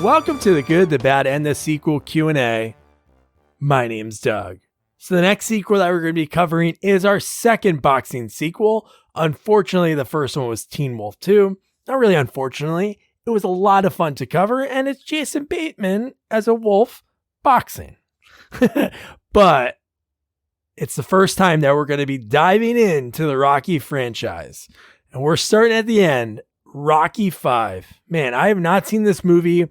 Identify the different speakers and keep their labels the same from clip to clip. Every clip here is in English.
Speaker 1: Welcome to the Good, the Bad, and the Sequel Q&A. My name's Doug. So the next sequel that we're going to be covering is our second boxing sequel. Unfortunately, the first one was Teen Wolf 2. Not really unfortunately. It was a lot of fun to cover, and it's Jason Bateman as a wolf boxing. But it's the first time that we're going to be diving into the Rocky franchise. And we're starting at the end. Rocky 5. Man, I have not seen this movie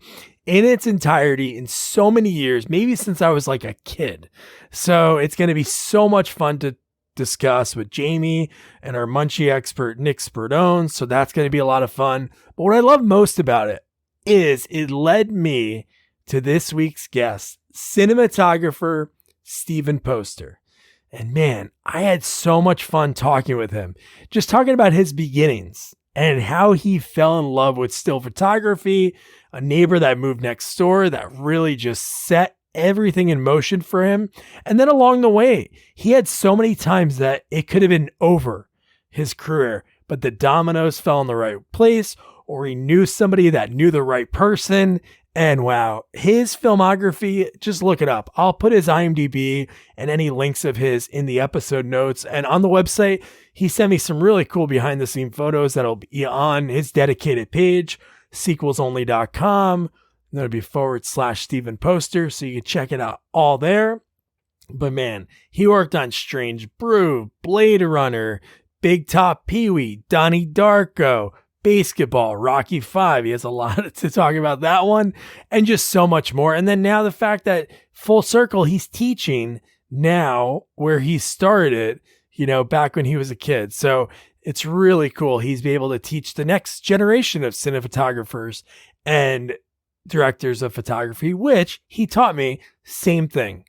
Speaker 1: in its entirety in so many years, maybe since I was like a kid. So it's going to be so much fun to discuss with Jamie and our Munchie expert, Nick Sperdone. So that's going to be a lot of fun. But what I love most about it is it led me to this week's guest, cinematographer Steven Poster. And man, I had so much fun talking with him, just talking about his beginnings and how he fell in love with still photography, a neighbor that moved next door that really just set everything in motion for him. And then along the way, he had so many times that it could have been over his career, but the dominoes fell in the right place, or he knew somebody that knew the right person. And wow, his filmography, just look it up. I'll put his IMDb and any links of his in the episode notes. And on the website, he sent me some really cool behind the scene photos that'll be on his dedicated page, sequelsonly.com. That'll be /Steven Poster. So you can check it out all there. But man, he worked on Strange Brew, Blade Runner, Big Top Pee-wee, Donnie Darko, Basketball, Rocky 5. He has a lot to talk about that one and just so much more. And then now the fact that full circle, he's teaching now where he started, back when he was a kid. So it's really cool. He's be able to teach the next generation of cinematographers and directors of photography, which he taught me. Same thing.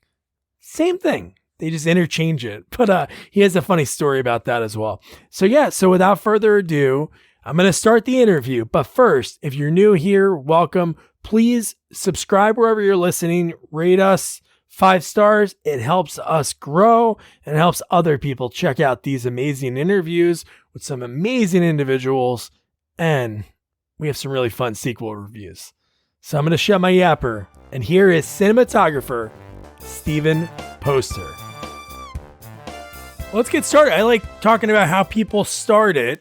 Speaker 1: They just interchange it. But he has a funny story about that as well. So without further ado, I'm going to start the interview, but first, if you're new here, welcome. Please subscribe wherever you're listening. Rate us 5 stars. It helps us grow and helps other people check out these amazing interviews with some amazing individuals. And we have some really fun sequel reviews. So I'm going to shut my yapper. And here is cinematographer Steven Poster. Let's get started. I like talking about how people started.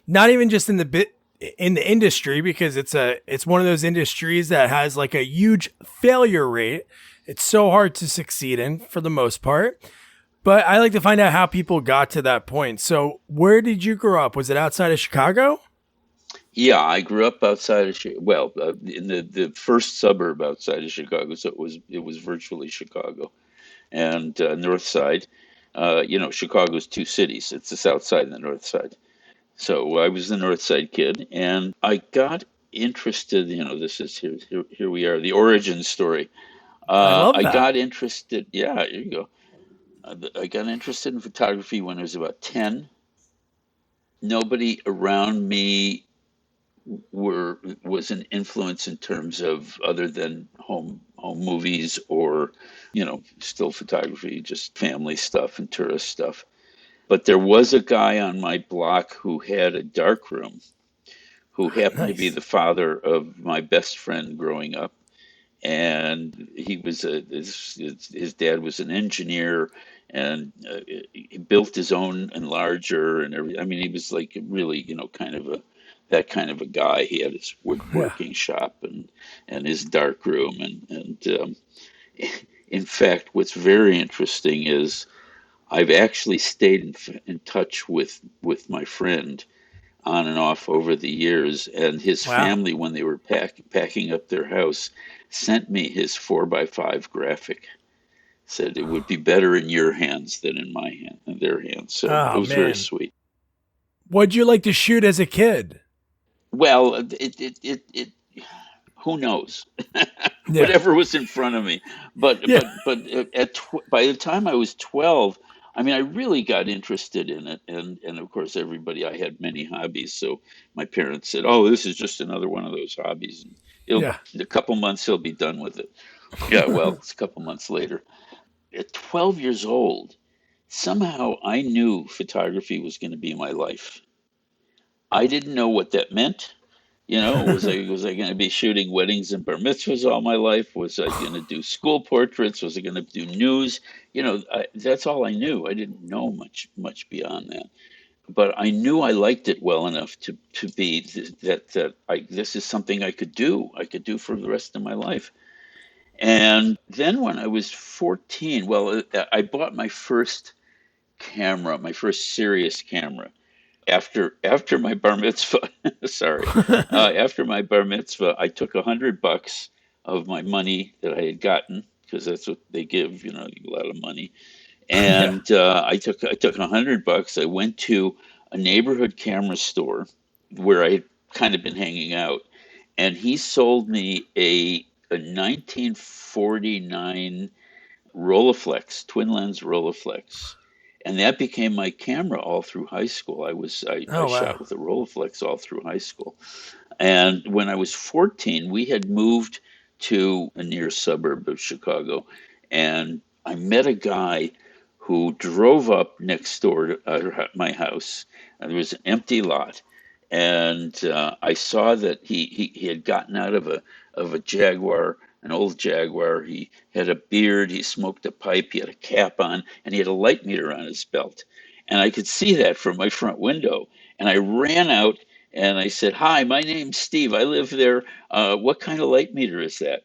Speaker 1: Not even just in the industry, because it's one of those industries that has like a huge failure rate. It's so hard to succeed in for the most part. But I like to find out how people got to that point. So where did you grow up? Was it outside of Chicago?
Speaker 2: Yeah, I grew up outside of in the first suburb outside of Chicago, so it was virtually Chicago, and North Side. Chicago's 2 cities. It's the South Side and the North Side. So I was the North Side kid, and I got interested. This is here we are, the origin story.
Speaker 1: I love that.
Speaker 2: I got interested. Yeah, here you go. I got interested in photography when I was about 10. Nobody around me was an influence in terms of other than home movies or still photography, just family stuff and tourist stuff. But there was a guy on my block who had a darkroom, who happened to be the father of my best friend growing up. And he was his dad was an engineer, and he built his own enlarger and everything. I mean, he was like really, that kind of a guy. He had his woodworking shop and his darkroom. And in fact, what's very interesting is I've actually stayed in touch with my friend on and off over the years, and his family, when they were packing up their house, sent me his 4x5 graphic. Said it would be better in your hands than in their hands. So it was very sweet.
Speaker 1: What'd you like to shoot as a kid?
Speaker 2: Well, it who knows? Whatever was in front of me. But by the time I was 12, I mean, I really got interested in it, and of course, I had many hobbies. So my parents said, "Oh, this is just another one of those hobbies. In a couple months, he'll be done with it." Yeah, well, it's a couple months later. At 12 years old, somehow I knew photography was going to be my life. I didn't know what that meant. Was I going to be shooting weddings and bar mitzvahs all my life? Was I going to do school portraits? Was I going to do news? That's all I knew. I didn't know much beyond that. But I knew I liked it well enough to be that this is something I could do. I could do for the rest of my life. And then when I was 14, well, I bought my first camera, my first serious camera after my bar mitzvah. Sorry, after my bar mitzvah, I took $100 of my money that I had gotten because that's what they give, a lot of money.
Speaker 1: Yeah.
Speaker 2: And I took $100. I went to a neighborhood camera store where I had kind of been hanging out, and he sold me a 1949 Rolleiflex, twin lens Rolleiflex, and that became my camera all through high school. I
Speaker 1: Oh
Speaker 2: shot
Speaker 1: wow.
Speaker 2: with a Rolleiflex all through high school. And when I was 14, we had moved to a near suburb of Chicago, and I met a guy who drove up next door to my house, and there was an empty lot. And I saw that he had gotten out of a Jaguar, an old Jaguar. He had a beard, he smoked a pipe, he had a cap on, and he had a light meter on his belt. And I could see that from my front window. And I ran out and I said, "Hi, my name's Steve. I live there. What kind of light meter is that?"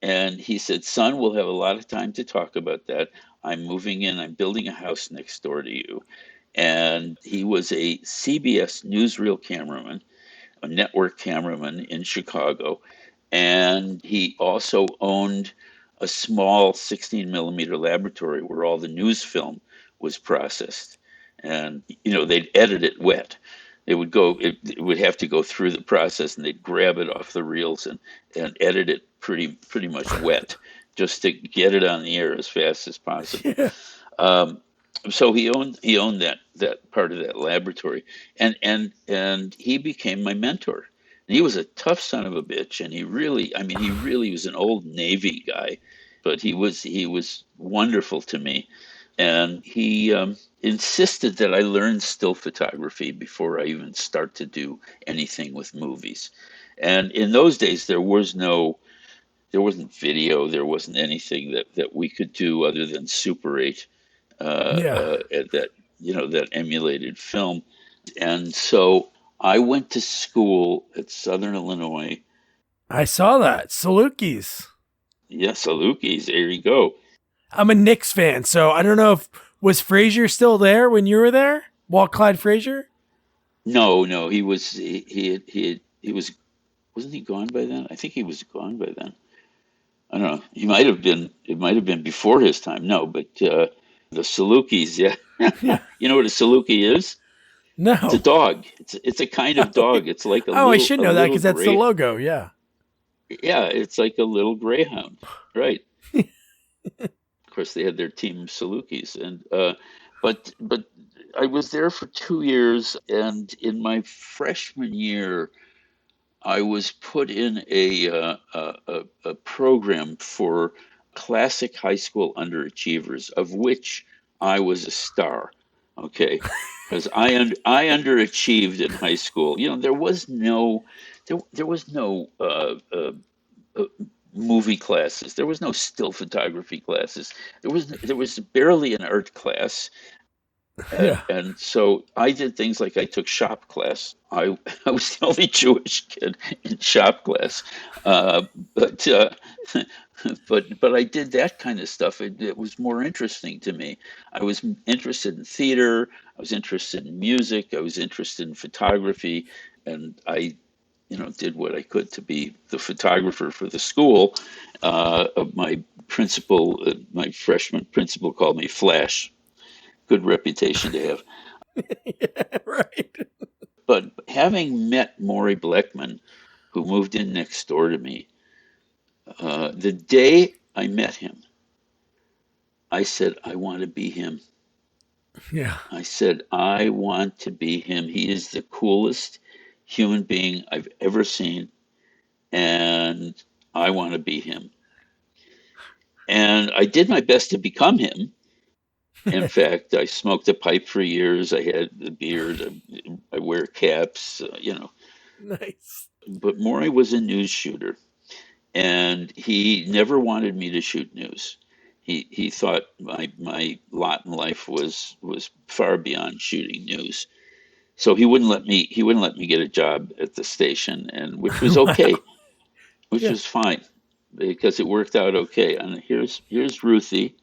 Speaker 2: And he said, "Son, we'll have a lot of time to talk about that. I'm moving in. I'm building a house next door to you." And he was a CBS newsreel cameraman, a network cameraman in Chicago. And he also owned a small 16 millimeter laboratory where all the news film was processed. And, they'd edit it wet. It would have to go through the process and they'd grab it off the reels and edit it pretty much wet just to get it on the air as fast as possible.
Speaker 1: Yeah.
Speaker 2: Um, so he owned that part of that laboratory, and he became my mentor. And he was a tough son of a bitch, and he really was an old Navy guy, but he was wonderful to me, and he insisted that I learn still photography before I even start to do anything with movies. And in those days, there wasn't video, there wasn't anything that we could do other than Super 8
Speaker 1: Yeah.
Speaker 2: that emulated film. And so I went to school at Southern Illinois.
Speaker 1: I saw that. Salukis.
Speaker 2: Yes, Salukis. There you go.
Speaker 1: I'm a Knicks fan, so I don't know if was Frazier still there when you were there? Walt Clyde Frazier?
Speaker 2: No, no, he was wasn't he gone by then? I think he was gone by then. I don't know. He might have been. It might have been before his time. No, but the Salukis. Yeah,
Speaker 1: Yeah.
Speaker 2: you know what a Saluki is? It's a
Speaker 1: No.
Speaker 2: dog. It's a kind of
Speaker 1: Oh,
Speaker 2: dog. It's like a
Speaker 1: I
Speaker 2: little
Speaker 1: should
Speaker 2: a
Speaker 1: know that
Speaker 2: little
Speaker 1: because that's the
Speaker 2: gray.
Speaker 1: logo. Yeah.
Speaker 2: Yeah, it's like a little greyhound, right? Of course, they had their team Salukis, and but I was there for 2 years, and in my freshman year, I was put in a program for classic high school underachievers, of which I was a star. Okay, because I underachieved in high school. There was no uh, movie classes. There was no still photography classes. There was barely an art class.
Speaker 1: Yeah.
Speaker 2: And so I did things like I took shop class. I was the only Jewish kid in shop class, uh, but but I did that kind of stuff. It was more interesting to me. I was interested in theater. I was interested in music. I was interested in photography, and I did what I could to be the photographer for the school. My freshman principal called me Flash. Good reputation to have.
Speaker 1: Yeah. Right.
Speaker 2: But having met Maury Bleckman, who moved in next door to me, the day I met him, I said, I want to be him.
Speaker 1: Yeah.
Speaker 2: I said, I want to be him. He is the coolest human being I've ever seen, and I want to be him. And I did my best to become him. In fact, I smoked a pipe for years. I had the beard. I wear caps.
Speaker 1: Nice.
Speaker 2: but Maury was a news shooter, and he never wanted me to shoot news. He thought my lot in life was far beyond shooting news. So he wouldn't let me get a job at the station, and which was
Speaker 1: Wow.
Speaker 2: okay, which
Speaker 1: Yeah.
Speaker 2: was fine because it worked out okay. And here's Ruthie.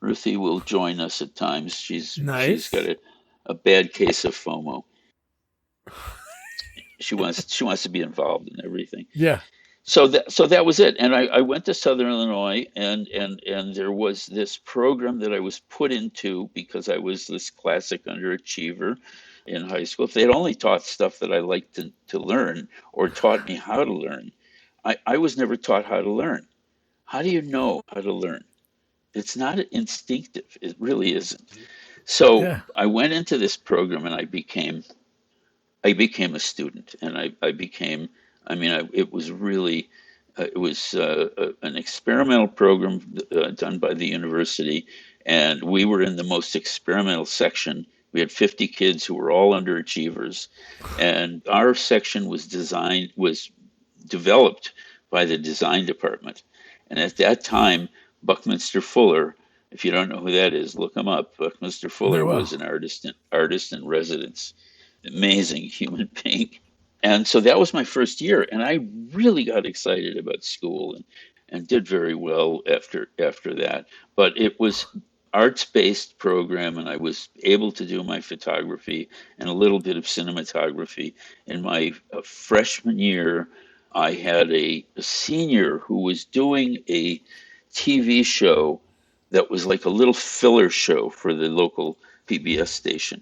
Speaker 2: Ruthie will join us at times. She's got
Speaker 1: Nice.
Speaker 2: a bad case of FOMO. She wants to be involved in everything.
Speaker 1: Yeah.
Speaker 2: So that was it. And I went to Southern Illinois, and there was this program that I was put into because I was this classic underachiever in high school. If they'd only taught stuff that I liked to learn or taught me how to learn, I was never taught how to learn. How do you know how to learn? It's not instinctive. It really isn't. So
Speaker 1: Yeah.
Speaker 2: I went into this program and I became a student, and I became. I mean, it was really, it was an experimental program done by the university, and we were in the most experimental section. We had 50 kids who were all underachievers, and our section was developed by the design department. And at that time, Buckminster Fuller, if you don't know who that is, look him up. Buckminster
Speaker 1: No.
Speaker 2: Fuller was
Speaker 1: Well.
Speaker 2: an artist in residence, amazing human being. And so that was my first year, and I really got excited about school and did very well after that. But it was arts based program, and I was able to do my photography and a little bit of cinematography. In my freshman year, I had a senior who was doing a TV show that was like a little filler show for the local PBS station,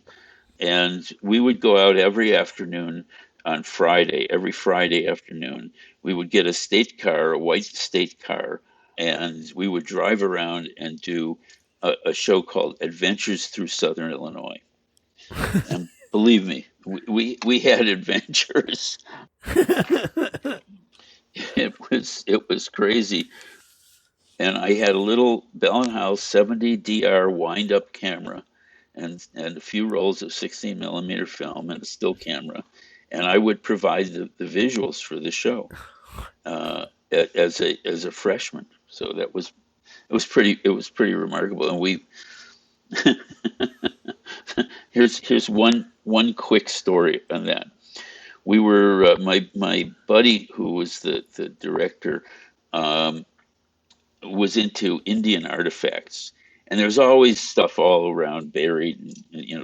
Speaker 2: and we would go out every afternoon on Friday, every Friday afternoon. We would get a state car, a white state car, and we would drive around and do a show called Adventures Through Southern Illinois. And believe me, we had adventures. It was crazy. And I had a little Bell and House 70 DR wind up camera and a few rolls of 16 millimeter film and a still camera. And I would provide the visuals for the show as a freshman. So it was pretty remarkable. And we here's one quick story on that. We were my buddy who was the director. Um, was into Indian artifacts, and there's always stuff all around buried,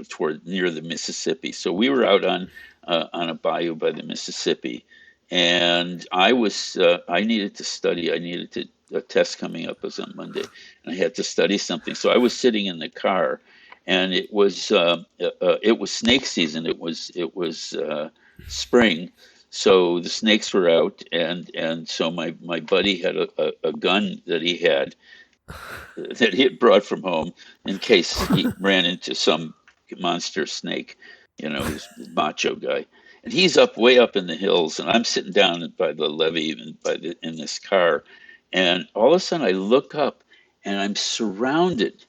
Speaker 2: toward near the Mississippi. So we were out on a bayou by the Mississippi, and I needed to study. I needed to a test coming up was on Monday, and I had to study something. So I was sitting in the car, and it was snake season. It was spring, so the snakes were out, and so my buddy had a gun that he had brought from home in case he ran into some monster snake, this macho guy. And he's up way up in the hills, and I'm sitting down by the levee and in this car, and all of a sudden I look up, and I'm surrounded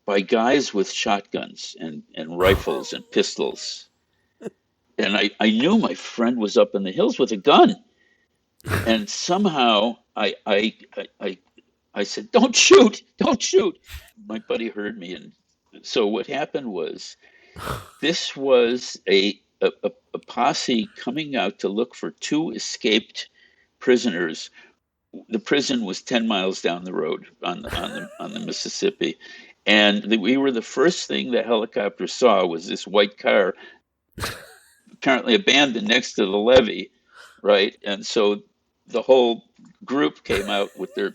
Speaker 2: by guys with shotguns and rifles and pistols. And I knew my friend was up in the hills with a gun. And somehow I said, "Don't shoot! Don't shoot!" My buddy heard me, and so what happened was this was a posse coming out to look for two escaped prisoners. The prison was 10 miles down the road on the Mississippi, and we were the first thing the helicopter saw was this white car apparently abandoned next to the levee, right? And so the whole group came out with their,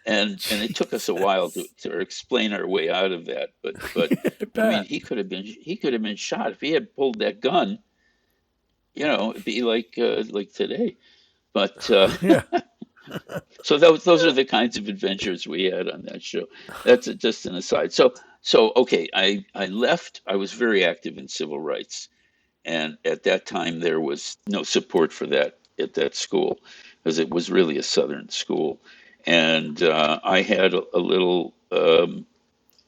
Speaker 2: and it took us a while
Speaker 1: Jesus.
Speaker 2: to explain our way out of that. But
Speaker 1: I
Speaker 2: I mean,
Speaker 1: bet.
Speaker 2: he could have been shot if he had pulled that gun. It'd be like today. But
Speaker 1: Yeah.
Speaker 2: so those are the kinds of adventures we had on that show. That's just an aside. So okay, I left. I was very active in civil rights. And at that time, there was no support for that at that school because it was really a Southern school. And I had a little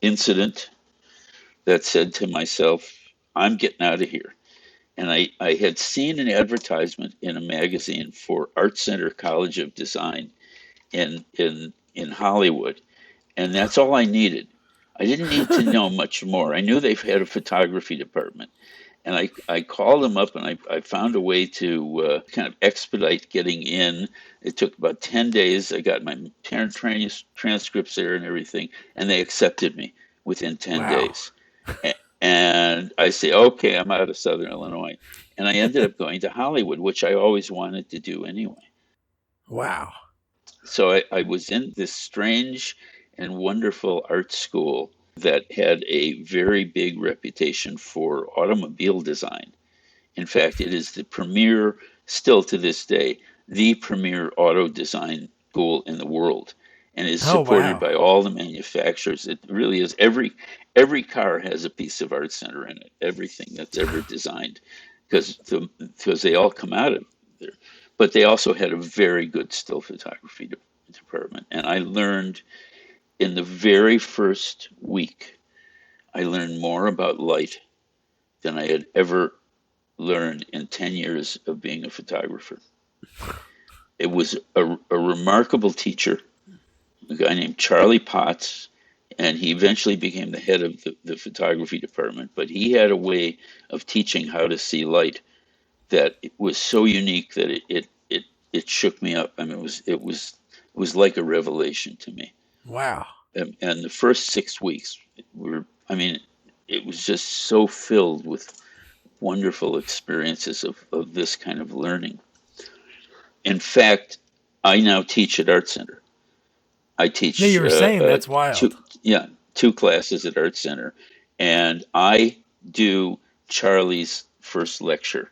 Speaker 2: incident that said to myself, I'm getting out of here. And I had seen an advertisement in a magazine for Art Center College of Design in Hollywood, and that's all I needed. I didn't need to know much more. I knew they've had a photography department, and I called them up, and I found a way to kind of expedite getting in. It took about 10 days. I got my parent transcripts there and everything, and they accepted me within 10
Speaker 1: Wow.
Speaker 2: days. And I say, okay, I'm out of Southern Illinois. And I ended up going to Hollywood, which I always wanted to do anyway.
Speaker 1: Wow.
Speaker 2: So I was in this strange and wonderful art school that had a very big reputation for automobile design. In fact, it is the premier, still to this day, the premier auto design school in the world, and is
Speaker 1: Oh,
Speaker 2: supported
Speaker 1: wow.
Speaker 2: by all the manufacturers. It really is. Every car has a piece of art center in it. Everything that's ever designed, because they all come out of there. But they also had a very good still photography department, and I learned in the very first week, I learned more about light than I had ever learned in 10 years of being a photographer. It was a remarkable teacher, a guy named Charlie Potts, and he eventually became the head of the photography department. But he had a way of teaching how to see light that it was so unique that it shook me up. I mean, it was like a revelation to me.
Speaker 1: Wow.
Speaker 2: And the first 6 weeks were, I mean, it was just so filled with wonderful experiences of this kind of learning. In fact, I now teach at Art Center. I
Speaker 1: Yeah,
Speaker 2: teach
Speaker 1: you were saying that's wild.
Speaker 2: two classes at Art Center, and I do Charlie's first lecture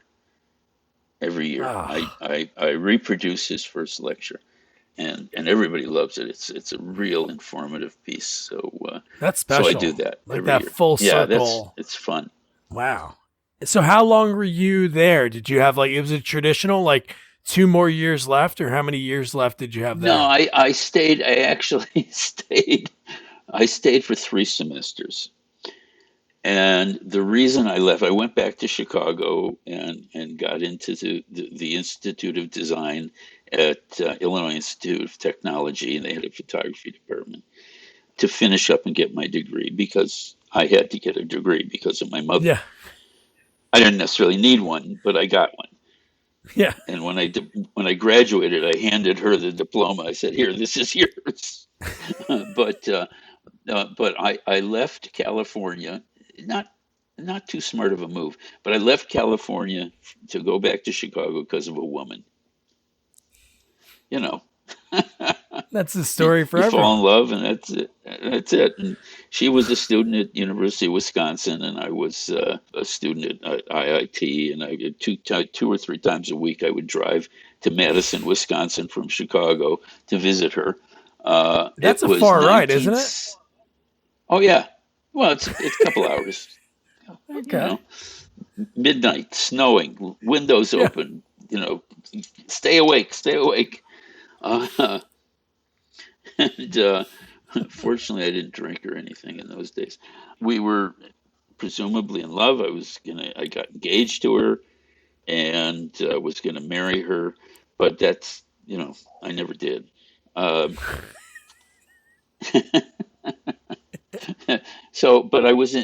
Speaker 2: every year.
Speaker 1: Ah,
Speaker 2: I reproduce his first lecture, and everybody loves it. It's a real informative piece.
Speaker 1: that's
Speaker 2: So I do
Speaker 1: special.
Speaker 2: that
Speaker 1: Like
Speaker 2: every
Speaker 1: that
Speaker 2: year.
Speaker 1: full
Speaker 2: Yeah,
Speaker 1: circle.
Speaker 2: it's fun.
Speaker 1: Wow. So how long were you there? Did you have like it was a traditional like 2 more years left, or how many years left did you have
Speaker 2: No,
Speaker 1: there?
Speaker 2: I stayed. I actually stayed. I stayed for 3 semesters. And the reason I left, I went back to Chicago and got into the Institute of Design at Illinois Institute of Technology, and they had a photography department to finish up and get my degree because I had to get a degree because of my mother.
Speaker 1: Yeah.
Speaker 2: I didn't necessarily need one, but I got one.
Speaker 1: Yeah.
Speaker 2: And when I graduated, I handed her the diploma. I said, "Here, this is yours." but I left California, not not too smart of a move, but I left California to go back to Chicago because of a woman. You know,
Speaker 1: That's the
Speaker 2: you,
Speaker 1: story for
Speaker 2: you fall in
Speaker 1: everyone.
Speaker 2: love, and that's it. That's it. And she was a student at University of Wisconsin, and I was a student at IIT. And I two or three times a week I would drive to Madison, Wisconsin, from Chicago to visit her.
Speaker 1: That's
Speaker 2: It
Speaker 1: a
Speaker 2: was
Speaker 1: far ride,
Speaker 2: 19.
Speaker 1: isn't it?
Speaker 2: Oh yeah, well it's a couple hours. You
Speaker 1: Okay.
Speaker 2: know, midnight, snowing, windows
Speaker 1: Yeah.
Speaker 2: open. You know, stay awake, stay awake. Uh, and fortunately, I didn't drink or anything in those days. We were presumably in love. I got engaged to her and was gonna marry her, but I never did. Um, but I was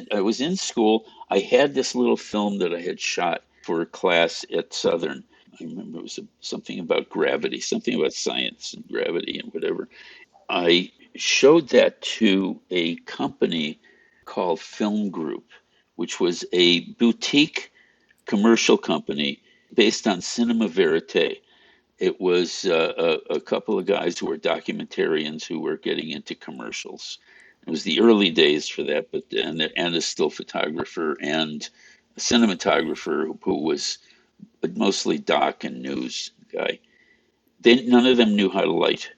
Speaker 2: in school. I had this little film that I had shot for a class at Southern. I remember it was something about gravity, something about science and gravity and whatever. I showed that to a company called Film Group, which was a boutique commercial company based on cinema verite. It was a couple of guys who were documentarians who were getting into commercials. It was the early days for that, but and a still photographer and a cinematographer who was mostly doc and news guy. None of them knew how to light.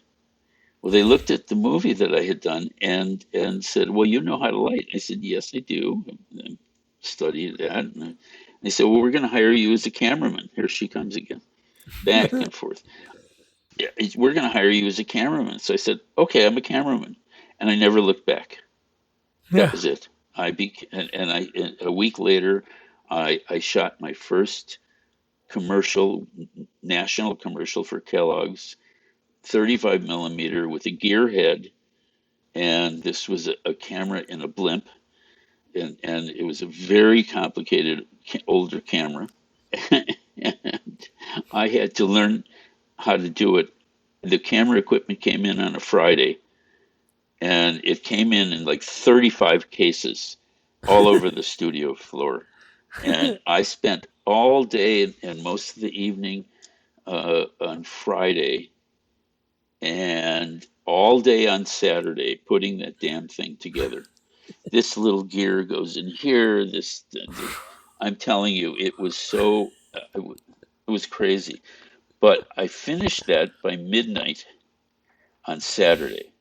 Speaker 2: Well, they looked at the movie that I had done and said, "Well, you know how to light." I said, "Yes, I do." I studied that. And they said, "Well, we're going to hire you as a cameraman." Here she comes again, back and forth. Yeah, we're going to hire you as a cameraman. So I said, "Okay, I'm a cameraman," and I never looked back. That
Speaker 1: Yeah.
Speaker 2: was it. And a week later, I shot my first commercial, national commercial for Kellogg's, 35 millimeter with a gear head. And this was a camera in a blimp. And it was a very complicated older camera. And I had to learn how to do it. The camera equipment came in on a Friday, and it came in like 35 cases all over the studio floor. And I spent all day and most of the evening on Friday and all day on Saturday putting that damn thing together. This little gear goes in here. I'm telling you, it was it was crazy. But I finished that by midnight on Saturday.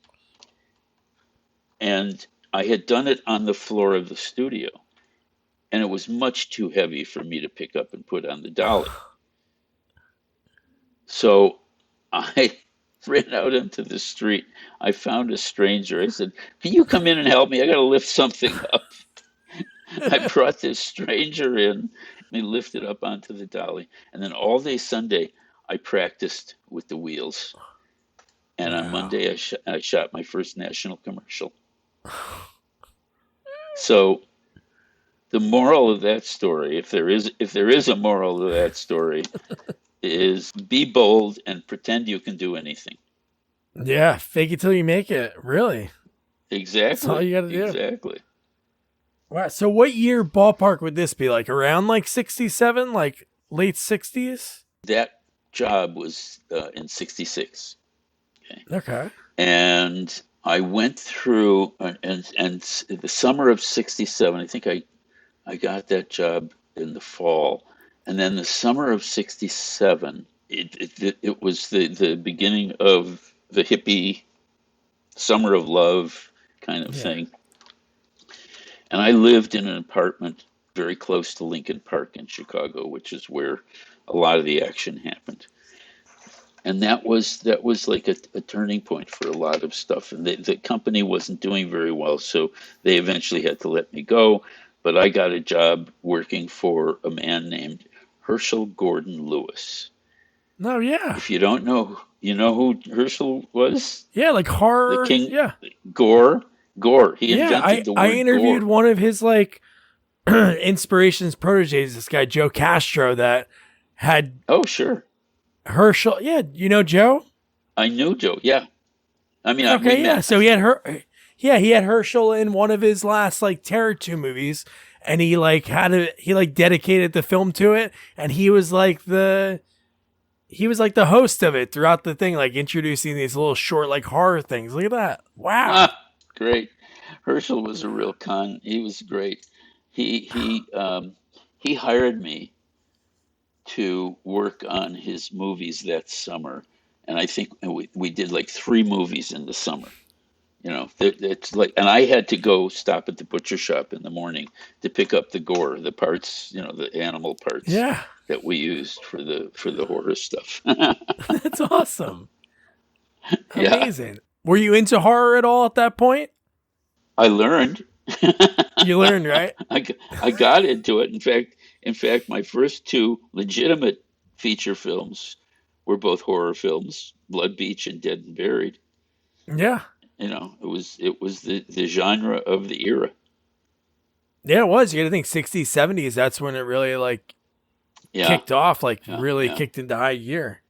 Speaker 2: And I had done it on the floor of the studio. And it was much too heavy for me to pick up and put on the dolly. So I ran out into the street. I found a stranger. I said, "Can you come in and help me? I got to lift something up." I brought this stranger in. We lifted up onto the dolly. And then all day Sunday, I practiced with the wheels. And on
Speaker 1: Wow.
Speaker 2: Monday, I shot my first national commercial. So the moral of that story, if there is a moral to that story, is be bold and pretend you can do anything.
Speaker 1: Yeah, fake it till you make it. Really, that's all
Speaker 2: Exactly.
Speaker 1: you got to do.
Speaker 2: Exactly.
Speaker 1: Wow. So, what year ballpark would this be? Like around like 67, like late 60s?
Speaker 2: That job was in 66. Okay.
Speaker 1: Okay.
Speaker 2: And I went through and the summer of 67, I think I got that job in the fall. And then the summer of 67, it was the beginning of the hippie summer of love kind of
Speaker 1: Yeah.
Speaker 2: thing. And I lived in an apartment very close to Lincoln Park in Chicago, which is where a lot of the action happened. And that was like a turning point for a lot of stuff. And the company wasn't doing very well, so they eventually had to let me go. But I got a job working for a man named Herschel Gordon Lewis.
Speaker 1: No, yeah.
Speaker 2: If you don't know, you know who Herschel was?
Speaker 1: Yeah, like
Speaker 2: The
Speaker 1: horror.
Speaker 2: king,
Speaker 1: Yeah.
Speaker 2: Gore. Gore. He
Speaker 1: Yeah,
Speaker 2: invented the
Speaker 1: I
Speaker 2: word
Speaker 1: interviewed
Speaker 2: gore.
Speaker 1: one of his like inspirations proteges, this guy Joe Castro that had
Speaker 2: Oh, sure.
Speaker 1: Herschel. Yeah, you know Joe?
Speaker 2: I knew Joe. Yeah. I mean, we
Speaker 1: Okay, yeah.
Speaker 2: met.
Speaker 1: So he had he had Herschel in one of his last like Terror 2 movies, and he like he like dedicated the film to it, and he was like the host of it throughout the thing, like introducing these little short like horror things. Look at that. Wow.
Speaker 2: Ah, great. Herschel was a real con. He was great. He hired me to work on his movies that summer, and I think we did like three movies in the summer. You know, it's like, and I had to go stop at the butcher shop in the morning to pick up the gore, the parts, you know, the animal parts
Speaker 1: Yeah.
Speaker 2: that we used for the horror stuff.
Speaker 1: That's awesome.
Speaker 2: Yeah,
Speaker 1: Amazing. Were you into horror at all at that point?
Speaker 2: I learned.
Speaker 1: You learned, right?
Speaker 2: I got into it. In fact, my first two legitimate feature films were both horror films, Blood Beach and Dead and Buried.
Speaker 1: Yeah.
Speaker 2: You know, it was the genre of the era.
Speaker 1: Yeah, it was. You got to think 60s, 70s. That's when it really like
Speaker 2: Yeah,
Speaker 1: kicked off, like
Speaker 2: yeah,
Speaker 1: really
Speaker 2: yeah.
Speaker 1: kicked into high gear.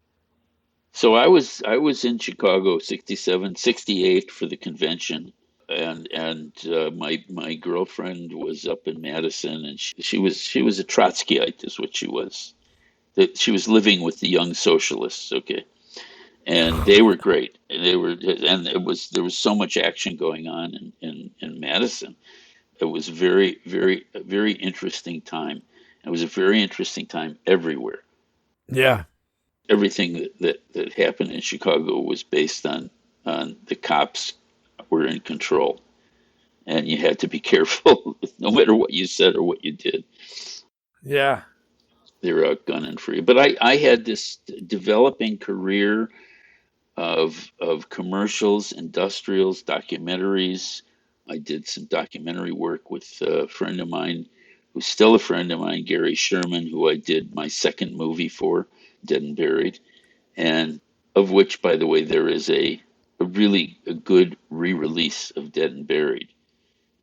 Speaker 2: So I was in Chicago 67, 68 for the convention. And my girlfriend was up in Madison, and she was a Trotskyite, is what she was. That she was living with the young socialists, okay, and they were great. And there was so much action going on in Madison. It was very interesting time. It was a very interesting time everywhere.
Speaker 1: Yeah.
Speaker 2: Everything that happened in Chicago was based on the cops were in control, and you had to be careful no matter what you said or what you did.
Speaker 1: Yeah.
Speaker 2: They were out gunning for you. But I had this developing career of commercials, industrials, documentaries. I did some documentary work with a friend of mine who's still a friend of mine, Gary Sherman, who I did my second movie for, Dead and Buried, and of which, by the way, there is a really a good re-release of Dead and Buried.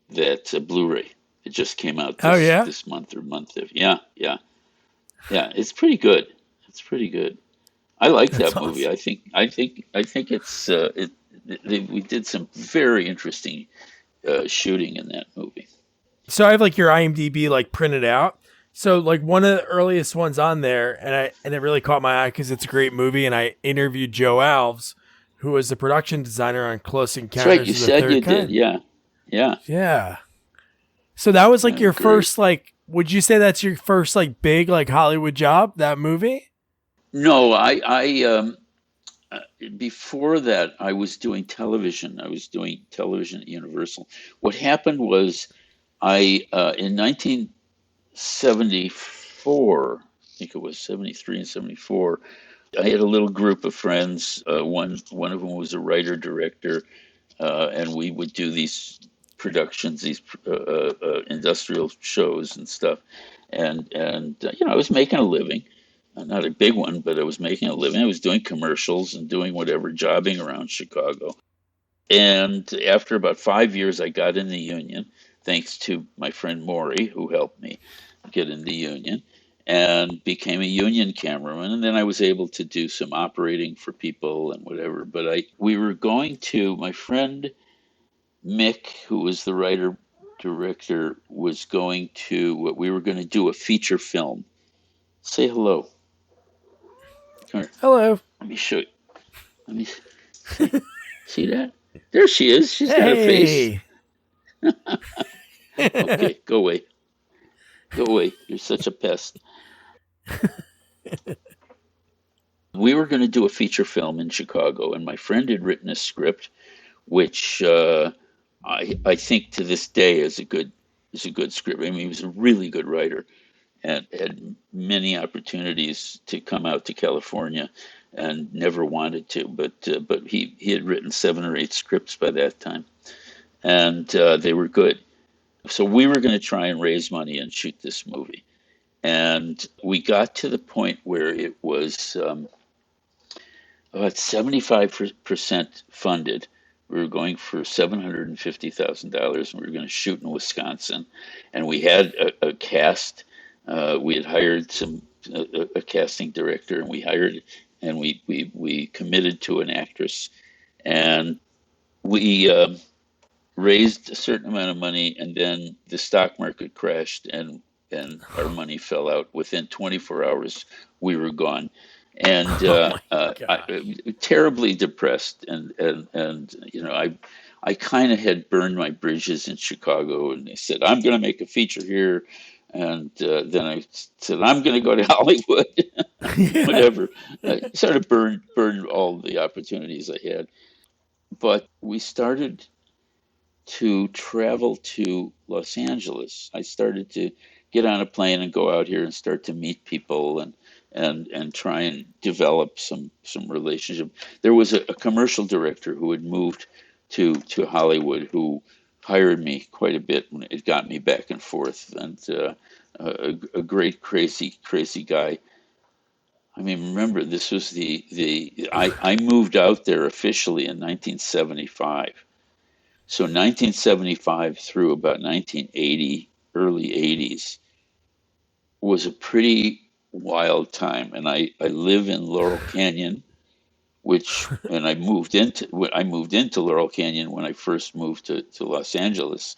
Speaker 2: That's a Blu-ray. It just came out
Speaker 1: Oh yeah,
Speaker 2: this month or month of yeah. It's pretty good. It's pretty good. I like
Speaker 1: that's
Speaker 2: that movie.
Speaker 1: awesome.
Speaker 2: I think we did some very interesting shooting in that movie.
Speaker 1: So I have like your IMDb like printed out. So like one of the earliest ones on there, and it really caught my eye because it's a great movie. And I interviewed Joe Alves, who was the production designer on Close
Speaker 2: That's right. You
Speaker 1: Encounters of the
Speaker 2: said you
Speaker 1: Third
Speaker 2: did.
Speaker 1: Kind.
Speaker 2: Yeah, yeah.
Speaker 1: Yeah. So that was like your
Speaker 2: Great.
Speaker 1: first like. Would you say that's your first like big like Hollywood job? That movie?
Speaker 2: No, before that, I was doing television. I was doing television at Universal. What happened was, I in 1974, I think it was 73 and 74. I had a little group of friends. One of them was a writer director, and we would do these productions, these industrial shows and stuff. I was making a living, not a big one, but I was making a living. I was doing commercials and doing whatever, jobbing around Chicago. And after about 5 years, I got in the union, thanks to my friend Maury, who helped me get in the union, and became a union cameraman. And then I was able to do some operating for people and whatever. But we were going to, my friend Mick, who was the writer director, was going to, we were going to do a feature film. Say hello. Come here.
Speaker 1: Hello.
Speaker 2: Let me show you. Let me see that. There she is. She's got a face.
Speaker 1: Hey.
Speaker 2: Okay, go away. Go away. You're such a pest. We were going to do a feature film in Chicago, and my friend had written a script, which I think to this day is a good script. I mean, he was a really good writer and had many opportunities to come out to California, and never wanted to. But he had written 7 or 8 scripts by that time, and they were good. So we were going to try and raise money and shoot this movie. And we got to the point where it was about 75% funded. We were going for $750,000, and we were going to shoot in Wisconsin. And we had a cast. We had hired a casting director, and we committed to an actress, and we raised a certain amount of money, and then the stock market crashed, and our money fell out. Within 24 hours, we were gone, and
Speaker 1: Oh my gosh.
Speaker 2: terribly depressed. I kind of had burned my bridges in Chicago, and they said, I'm going to make a feature here. And then I said, I'm going to go to Hollywood,
Speaker 1: Yeah.
Speaker 2: whatever. I sort of burned all the opportunities I had. But we started to travel to Los Angeles. I started to get on a plane and go out here and start to meet people, and try and develop some relationship. There was a commercial director who had moved to Hollywood, who hired me quite a bit, and it got me back and forth. And a great crazy guy. I mean, remember, this was I moved out there officially in 1975. So 1975 through about 1980, early 80s, was a pretty wild time. And I live in Laurel Canyon, and I moved into Laurel Canyon when I first moved to Los Angeles,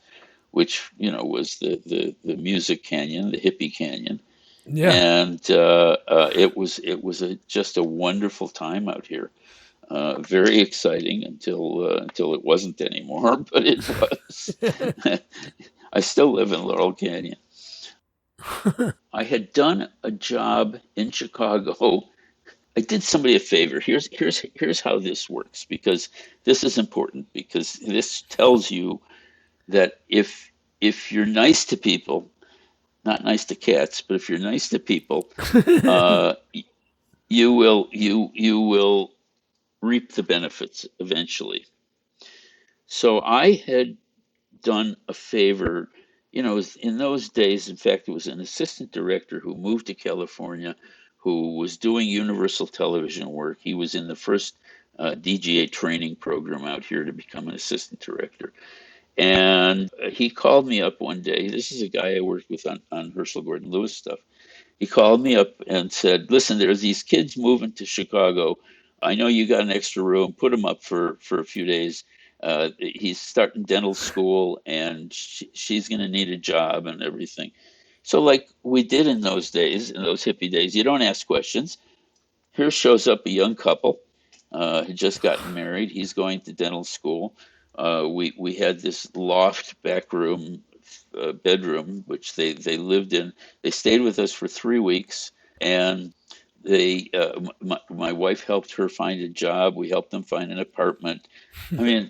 Speaker 2: which, was the music canyon, the hippie canyon.
Speaker 1: Yeah.
Speaker 2: And it was just a wonderful time out here. Very exciting until it wasn't anymore, but it was. I still live in Laurel Canyon. I had done a job in Chicago. I did somebody a favor. Here's how this works, because this is important, because this tells you that if you're nice to people, not nice to cats, but if you're nice to people, uh, you will reap the benefits eventually. So I had done a favor in those days, in fact, it was an assistant director who moved to California who was doing Universal Television work. He was in the first DGA training program out here to become an assistant director. And he called me up one day. This is a guy I worked with on Herschel Gordon Lewis stuff. He called me up and said, "Listen, there's these kids moving to Chicago. I know you got an extra room. Put them up for a few days. He's starting dental school, and she's going to need a job and everything." So, like we did in those days, in those hippie days, you don't ask questions. Here shows up a young couple, had just gotten married. He's going to dental school. We had this loft back room, bedroom, which they lived in. They stayed with us for 3 weeks, and my wife helped her find a job. We helped them find an apartment. I mean,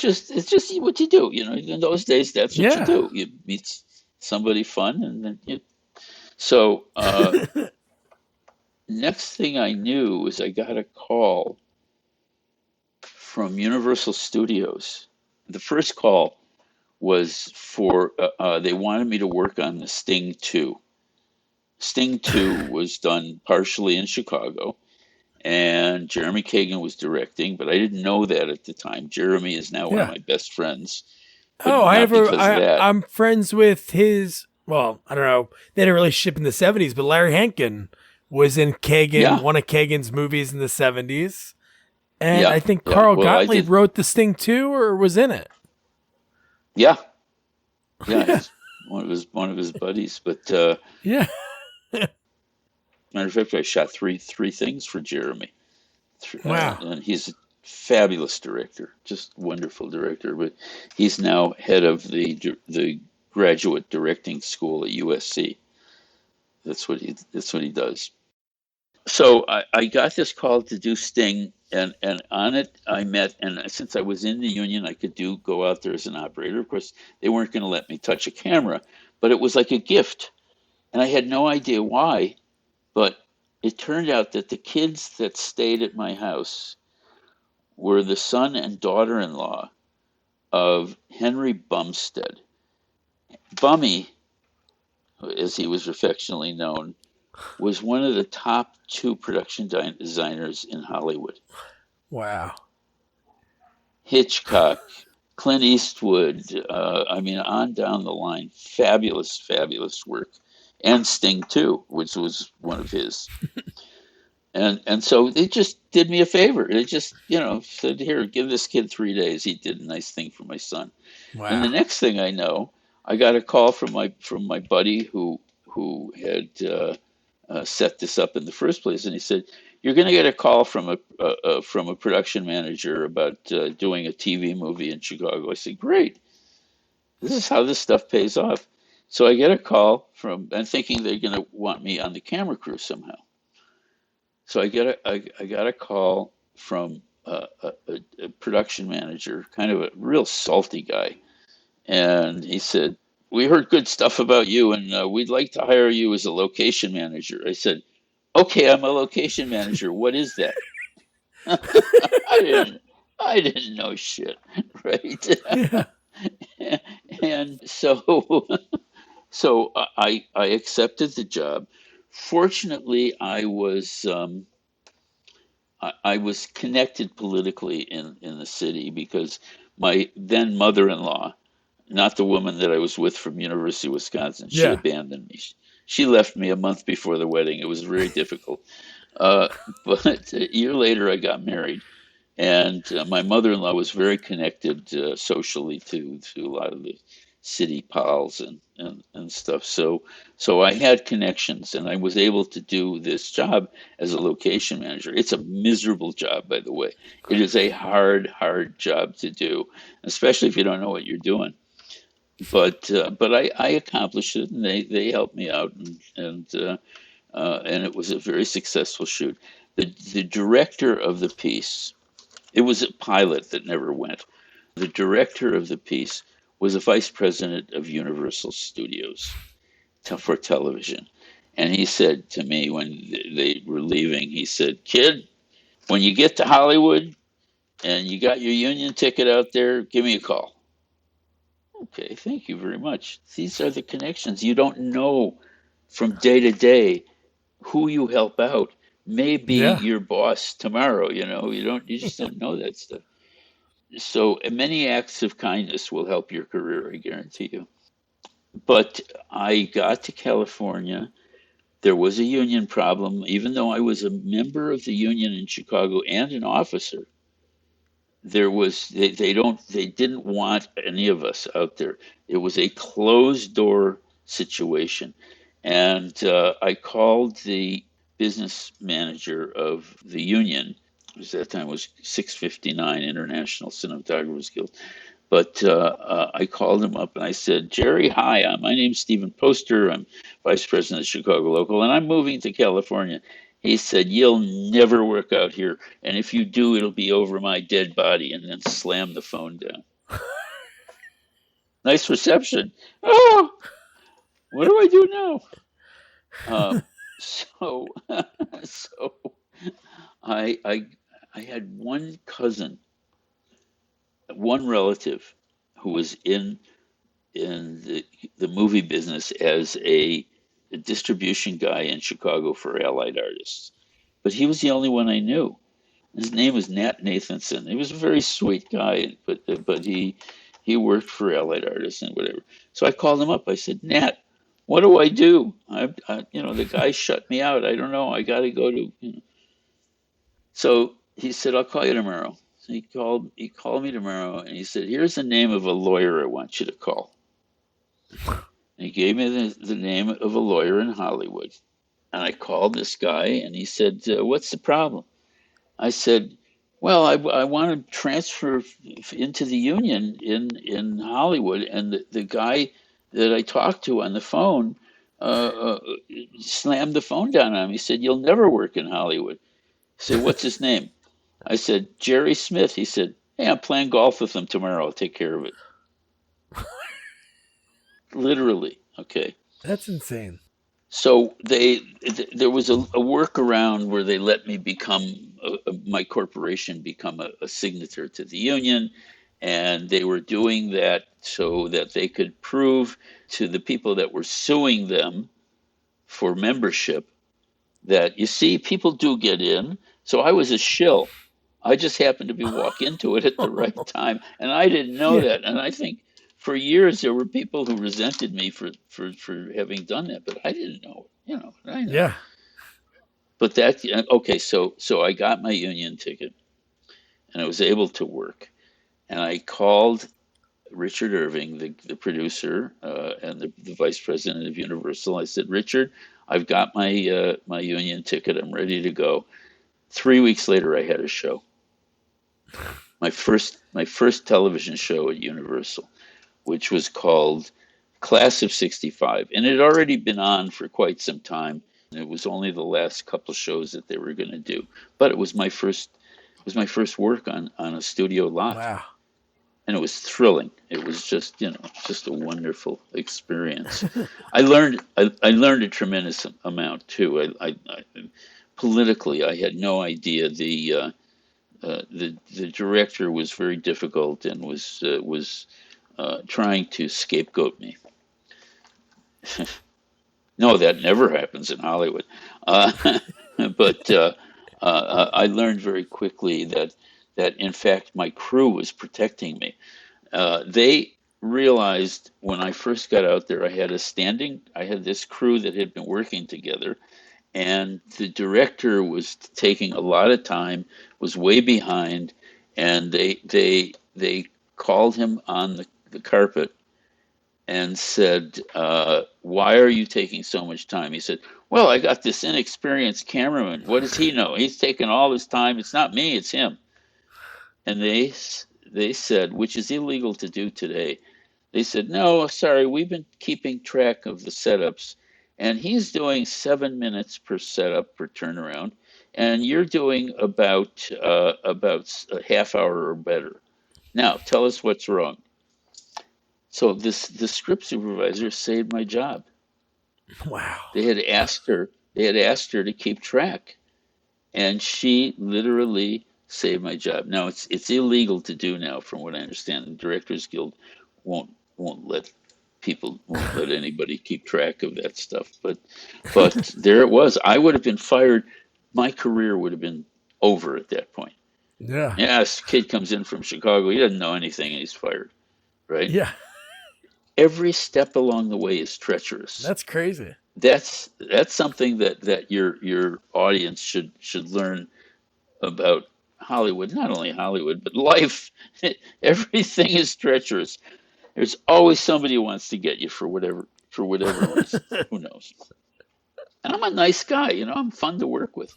Speaker 2: it's just what you do. In those days, that's what you
Speaker 1: Yeah.
Speaker 2: do. You meet somebody fun, and then you. So next thing I knew was I got a call from Universal Studios. The first call was for they wanted me to work on the Sting 2. Sting 2 was done partially in Chicago, and Jeremy Kagan was directing, but I didn't know that at the time. Jeremy is now one of
Speaker 1: Yeah.
Speaker 2: my best friends, but
Speaker 1: Oh,
Speaker 2: not because of that.
Speaker 1: I'm friends with his, well, I don't know. They had a relationship in the 70s, but Larry Hankin was in
Speaker 2: Yeah,
Speaker 1: one of Kagan's movies in the 70s. And
Speaker 2: yeah,
Speaker 1: I think
Speaker 2: yeah.
Speaker 1: Carl
Speaker 2: Well, I
Speaker 1: Gottlieb
Speaker 2: did.
Speaker 1: wrote The Sting too, or was in it.
Speaker 2: Yeah, yeah.
Speaker 1: Yeah.
Speaker 2: He's one of his buddies. But
Speaker 1: Yeah.
Speaker 2: matter of fact, I shot three things for Jeremy.
Speaker 1: Wow.
Speaker 2: And he's a fabulous director, just wonderful director. But he's now head of the graduate directing school at USC. That's what he does. So I got this call to do Sting, and on it I met. And since I was in the union, I could go out there as an operator. Of course, they weren't going to let me touch a camera, but it was like a gift, and I had no idea why. But it turned out that the kids that stayed at my house were the son and daughter-in-law of Henry Bumstead. Bummy, as he was affectionately known, was one of the top two production designers in Hollywood.
Speaker 1: Wow.
Speaker 2: Hitchcock, Clint Eastwood, I mean, on down the line, fabulous, fabulous work. And Sting too, which was one of his. And so they just did me a favor. They just, said, "Here, give this kid 3 days." He did a nice thing for my son. And the
Speaker 1: Wow.
Speaker 2: next thing I know, I got a call from my buddy who had set this up in the first place, and he said, "You're going to get a call from a production manager about doing a TV movie in Chicago." I said, "Great, this is how this stuff pays off." So I get a call from, and thinking they're going to want me on the camera crew somehow. So I got a call from a production manager, kind of a real salty guy, and he said, "We heard good stuff about you, and we'd like to hire you as a location manager." I said, "Okay, I'm a location manager. What is that?" I didn't I didn't know shit, right?
Speaker 1: Yeah.
Speaker 2: And so I accepted the job. Fortunately, I was connected politically in the city because my then mother-in-law, not the woman that I was with from University of Wisconsin, she
Speaker 1: Yeah.
Speaker 2: abandoned me. She left me a month before the wedding. It was very difficult. Uh, but a year later, I got married, and my mother-in-law was very connected socially to a lot of the city pals and stuff. So I had connections, and I was able to do this job as a location manager. It's a miserable job, by the way. It is a hard job to do, especially if you don't know what you're doing. But I accomplished it, and they helped me out, and it was a very successful shoot. The director of the piece, it was a pilot that never went. The director of the piece was a vice president of Universal Studios for television. And he said to me when they were leaving, he said, "Kid, when you get to Hollywood and you got your union ticket out there, give me a call." Okay, thank you very much. These are the connections. You don't know from day to day who you help out may be
Speaker 1: Yeah.
Speaker 2: your boss tomorrow, you just don't know that stuff. So many acts of kindness will help your career, I guarantee you. But I got to California. There was a union problem, even though I was a member of the union in Chicago and an officer. They didn't want any of us out there. It was a closed door situation. And I called the business manager of the union, which at that time was 659 International Cinematographers Guild. But I called him up and I said, Jerry, hi, my name's Steven Poster. I'm vice president of Chicago Local, and I'm moving to California. He said, you'll never work out here. And if you do, it'll be over my dead body, and then slammed the phone down. Nice reception. Oh, what do I do now? So, so I, I, I had one cousin, one relative who was in the movie business as a distribution guy in Chicago for Allied artists. But he was the only one I knew. His name was Nat Nathanson. He was a very sweet guy, but he worked for Allied artists and whatever. So I called him up. I said, Nat, what do I do? The guy shut me out. I don't know. I got to go to. So he said, I'll call you tomorrow. So he called me tomorrow and he said, here's the name of a lawyer I want you to call. And he gave me the name of a lawyer in Hollywood. And I called this guy and he said, what's the problem? I said, well, I want to transfer into the union in Hollywood. And the guy that I talked to on the phone uh, uh, slammed the phone down on me. He said, you'll never work in Hollywood. I said, what's his name? I said, Jerry Smith. He said, hey, I'm playing golf with him tomorrow. I'll take care of it. Literally. Okay.
Speaker 1: That's insane.
Speaker 2: So there was a workaround where they let me become my corporation become a signature to the union, and they were doing that so that they could prove to the people that were suing them for membership that, you see, people do get in. So I was a shill. I just happened to be walk into it at the right time, and I didn't know
Speaker 1: Yeah.
Speaker 2: that. And I think for years there were people who resented me for having done that, but I didn't know. I know.
Speaker 1: Yeah.
Speaker 2: But that okay. So I got my union ticket, and I was able to work. And I called Richard Irving, the producer and the vice president of Universal. I said, Richard, I've got my union ticket. I'm ready to go. 3 weeks later, I had a show. My first television show at Universal, which was called Class of '65, and it had already been on for quite some time. It was only the last couple of shows that they were going to do, but it was my first work on a studio lot,
Speaker 1: Wow.
Speaker 2: and it was thrilling. It was just a wonderful experience. I learned a tremendous amount too. Politically, I had no idea the director was very difficult and was trying to scapegoat me. No, that never happens in Hollywood. Uh, but I learned very quickly that in fact my crew was protecting me. They realized when I first got out there, I had this crew that had been working together, and the director was taking a lot of time, was way behind, and they called him on the carpet and said, "Why are you taking so much time?" He said, "Well, I got this inexperienced cameraman. What does he know? He's taking all this time. It's not me, it's him." And they said, which is illegal to do today. They said, "No, sorry, we've been keeping track of the setups, and he's doing 7 minutes per setup per turnaround, and you're doing about a half hour or better. Now, tell us what's wrong." So the script supervisor saved my job.
Speaker 1: Wow.
Speaker 2: They had asked her to keep track, and she literally saved my job. Now it's illegal to do now, from what I understand. The Directors Guild won't won't let anybody keep track of that stuff. But there it was. I would have been fired. My career would have been over at that point.
Speaker 1: Yeah.
Speaker 2: Yeah, this kid comes in from Chicago. He doesn't know anything, and he's fired. Right?
Speaker 1: Yeah.
Speaker 2: Every step along the way is treacherous.
Speaker 1: That's crazy.
Speaker 2: That's something that your audience should learn about Hollywood. Not only Hollywood, but life. Everything is treacherous. There's always somebody who wants to get you for whatever reason. Who knows? And I'm a nice guy, I'm fun to work with.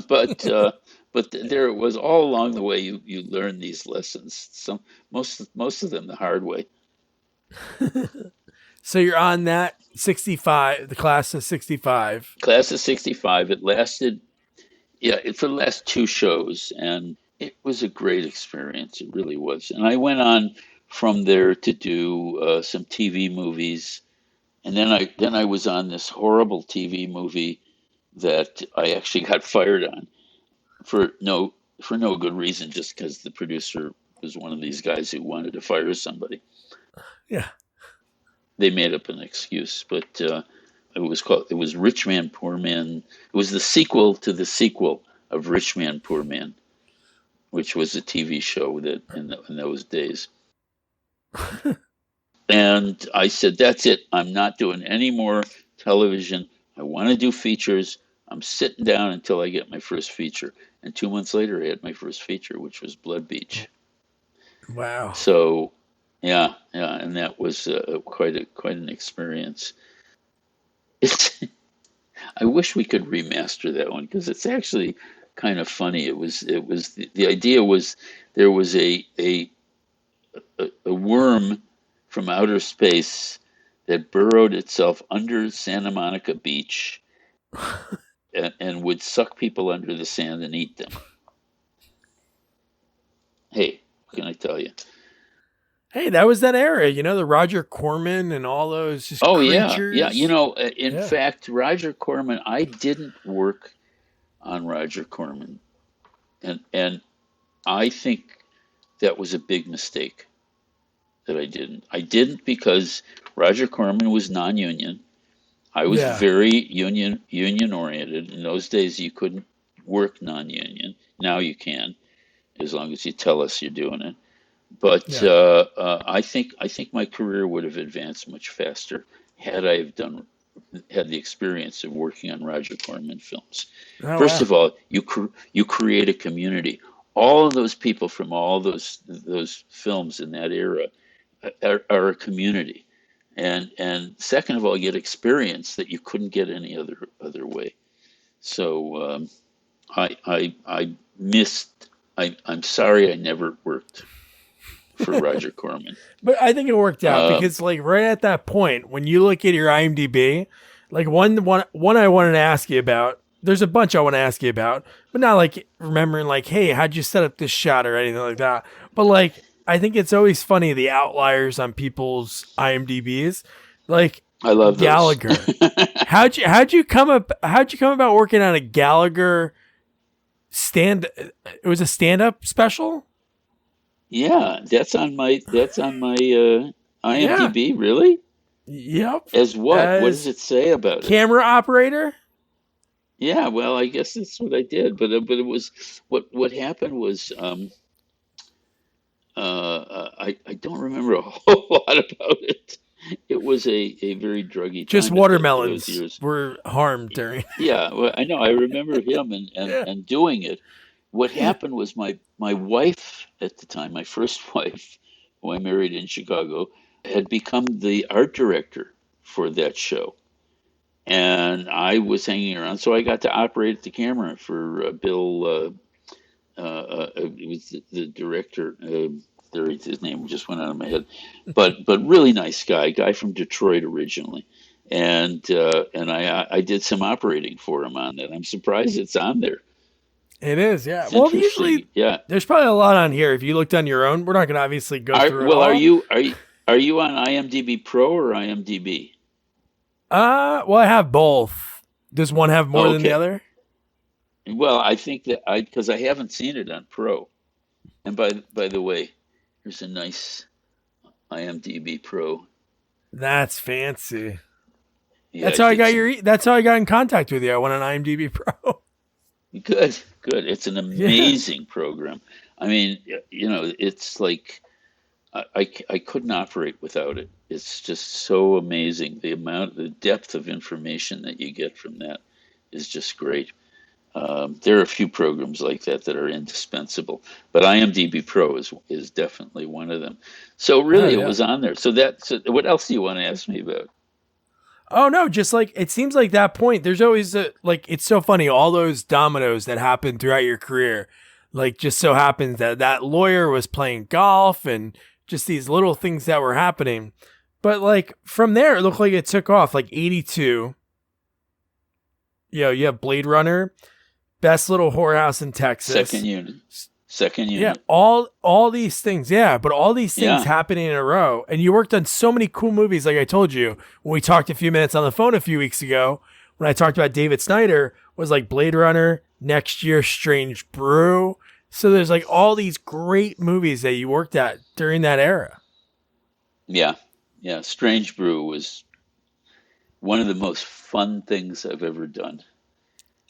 Speaker 2: but there it was all along the way. You learn these lessons. Most of them the hard way.
Speaker 1: So you're on that 65, the class of 65.
Speaker 2: Class of '65. It lasted, for the last two shows, and it was a great experience. It really was. And I went on from there to do some TV movies, and then I was on this horrible TV movie that I actually got fired on for no good reason, just because the producer was one of these guys who wanted to fire somebody.
Speaker 1: Yeah.
Speaker 2: They made up an excuse, but it was Rich Man, Poor Man. It was the sequel to the sequel of Rich Man, Poor Man, which was a TV show that in those days. And I said, that's it. I'm not doing any more television. I want to do features. I'm sitting down until I get my first feature. And 2 months later, I had my first feature, which was Blood Beach.
Speaker 1: Wow.
Speaker 2: So, yeah, and that was quite an experience. I wish we could remaster that one because it's actually kind of funny. It was the idea was there was a worm from outer space that burrowed itself under Santa Monica Beach and would suck people under the sand and eat them. Hey, what can I tell you?
Speaker 1: Hey, that was that era, the Roger Corman and all those just
Speaker 2: Oh
Speaker 1: creatures.
Speaker 2: yeah. In fact, Roger Corman. I didn't work on Roger Corman, and I think that was a big mistake that I didn't. I didn't because Roger Corman was non-union. I was very union oriented. In those days, you couldn't work non-union. Now you can, as long as you tell us you're doing it. But I think my career would have advanced much faster had I have had the experience of working on Roger Corman films.
Speaker 1: Oh,
Speaker 2: First of all, you create a community. All of those people from all those films in that era are a community, and second of all, you get experience that you couldn't get any other way. So I missed. I'm sorry I never worked for Roger Corman.
Speaker 1: But I think it worked out because right at that point, when you look at your IMDb, one I wanted to ask you about, there's a bunch I want to ask you about, but not remembering hey, how'd you set up this shot or anything like that. But I think it's always funny, the outliers on people's IMDb's.
Speaker 2: I love
Speaker 1: Gallagher. How'd you come about working on a Gallagher it was a stand-up special?
Speaker 2: Yeah, that's on my IMDb. Yeah. Really?
Speaker 1: Yep.
Speaker 2: As what? What does it say about it?
Speaker 1: Camera operator?
Speaker 2: Yeah, well, I guess that's what I did, but it was what happened was I don't remember a whole lot about it. It was a very druggy time.
Speaker 1: Just watermelons were harmed during.
Speaker 2: Yeah, well, I know. I remember him and doing it. What happened was my wife at the time, my first wife, who I married in Chicago, had become the art director for that show. And I was hanging around, so I got to operate the camera for Bill. It was the director. His name just went out of my head, but really nice guy from Detroit originally, and I did some operating for him on that. I'm surprised it's on there.
Speaker 1: It is, yeah. Well, usually, there's probably a lot on here. If you looked on your own, we're not going to obviously go through it all.
Speaker 2: Are you on IMDb Pro or IMDb?
Speaker 1: Well, I have both. Does one have more than the other?
Speaker 2: Well, I think that because I haven't seen it on Pro. And by the way, here's a nice IMDb Pro.
Speaker 1: That's fancy.
Speaker 2: Yeah,
Speaker 1: That's
Speaker 2: I
Speaker 1: how I
Speaker 2: did
Speaker 1: got
Speaker 2: some
Speaker 1: that's how I got in contact with you. I went on IMDb Pro.
Speaker 2: good, good. It's an
Speaker 1: Yeah.
Speaker 2: amazing program. I mean, it's like I couldn't operate without it. It's just so amazing. The depth of information that you get from that is just great. There are a few programs like that that are indispensable, but IMDb Pro is definitely one of them. So
Speaker 1: Oh
Speaker 2: really, it
Speaker 1: yeah.
Speaker 2: was on there. So what else do you want to ask me about?
Speaker 1: Oh no, just like it seems like that point, there's always like it's so funny, all those dominoes that happen throughout your career. Like just so happens that that lawyer was playing golf and just these little things that were happening. But like from there it looked like it took off like 82. You have Blade Runner, Best Little Whorehouse in
Speaker 2: Second
Speaker 1: Texas.
Speaker 2: unit, second
Speaker 1: Yeah,
Speaker 2: unit.
Speaker 1: all these things. Yeah, but all these things
Speaker 2: Yeah,
Speaker 1: happening in a row, and you worked on so many cool movies. Like I told you when we talked a few minutes on the phone a few weeks ago, when I talked about David Snyder, was like Blade Runner, next year Strange Brew. So there's like all these great movies that you worked at during that era.
Speaker 2: yeah, yeah. Strange Brew was one of the most fun things I've ever done.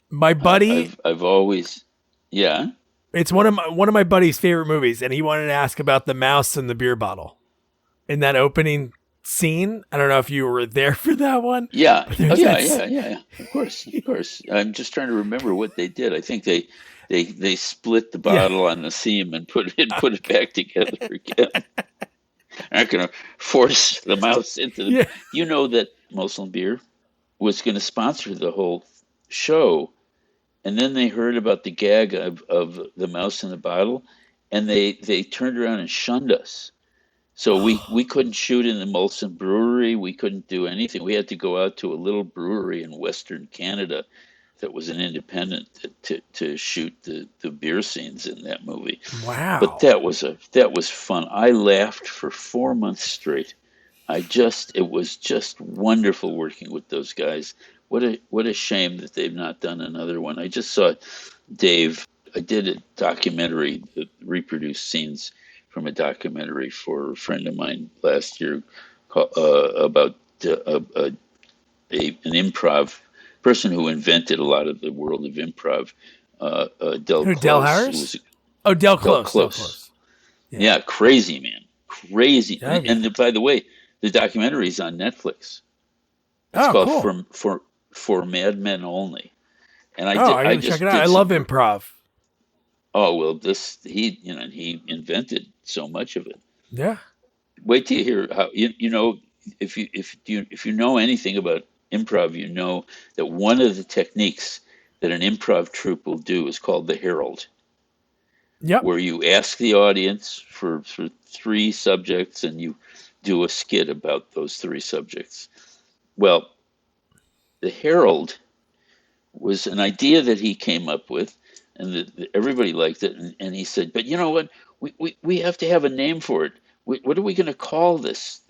Speaker 1: My buddy,
Speaker 2: I've always, yeah.
Speaker 1: it's one of my buddy's favorite movies, and he wanted to ask about the mouse and the beer bottle in that opening scene. I don't know if you were there for that one,
Speaker 2: Yeah.
Speaker 1: but
Speaker 2: Oh,
Speaker 1: there's
Speaker 2: yeah,
Speaker 1: that.
Speaker 2: yeah, yeah, yeah. Of course, of course. I'm just trying to remember what they did. I think they split the
Speaker 1: Yeah.
Speaker 2: bottle on the seam and put it back together again. Not going to force the mouse into the.
Speaker 1: Yeah.
Speaker 2: You know that Muslim Beer was going to sponsor the whole show, and then they heard about the gag of the mouse in the bottle, and they turned around and shunned us. So we couldn't shoot in the Molson Brewery. We couldn't do anything. We had to go out to a little brewery in Western Canada that was an independent to shoot the beer scenes in that movie. But
Speaker 1: Wow.
Speaker 2: that was fun. I laughed for 4 months straight. It was just wonderful working with those guys. What a shame that they've not done another one. I just saw Dave. I did a documentary that reproduced scenes from a documentary for a friend of mine last year about an improv person who invented a lot of the world of improv. Del
Speaker 1: Who, Del
Speaker 2: Close, who
Speaker 1: Harris?
Speaker 2: was
Speaker 1: Oh, Del
Speaker 2: Del
Speaker 1: Close. Del
Speaker 2: Close.
Speaker 1: Close. Yeah.
Speaker 2: Yeah, crazy man, crazy.
Speaker 1: Okay.
Speaker 2: And by the way, the documentary is on Netflix. It's
Speaker 1: Oh,
Speaker 2: called
Speaker 1: cool.
Speaker 2: for Madmen Only. And
Speaker 1: Oh, I
Speaker 2: I
Speaker 1: gotta check it
Speaker 2: just
Speaker 1: out. I
Speaker 2: did
Speaker 1: love
Speaker 2: some.
Speaker 1: improv.
Speaker 2: Oh well, this he invented so much of it.
Speaker 1: Yeah.
Speaker 2: Wait till you hear how if you know anything about improv, you know that one of the techniques that an improv troupe will do is called the herald,
Speaker 1: Yep.
Speaker 2: where you ask the audience for three subjects and you do a skit about those three subjects. Well, the herald was an idea that he came up with, and everybody liked it. And he said, "But you know what? We have to have a name for it. What are we going to call this?"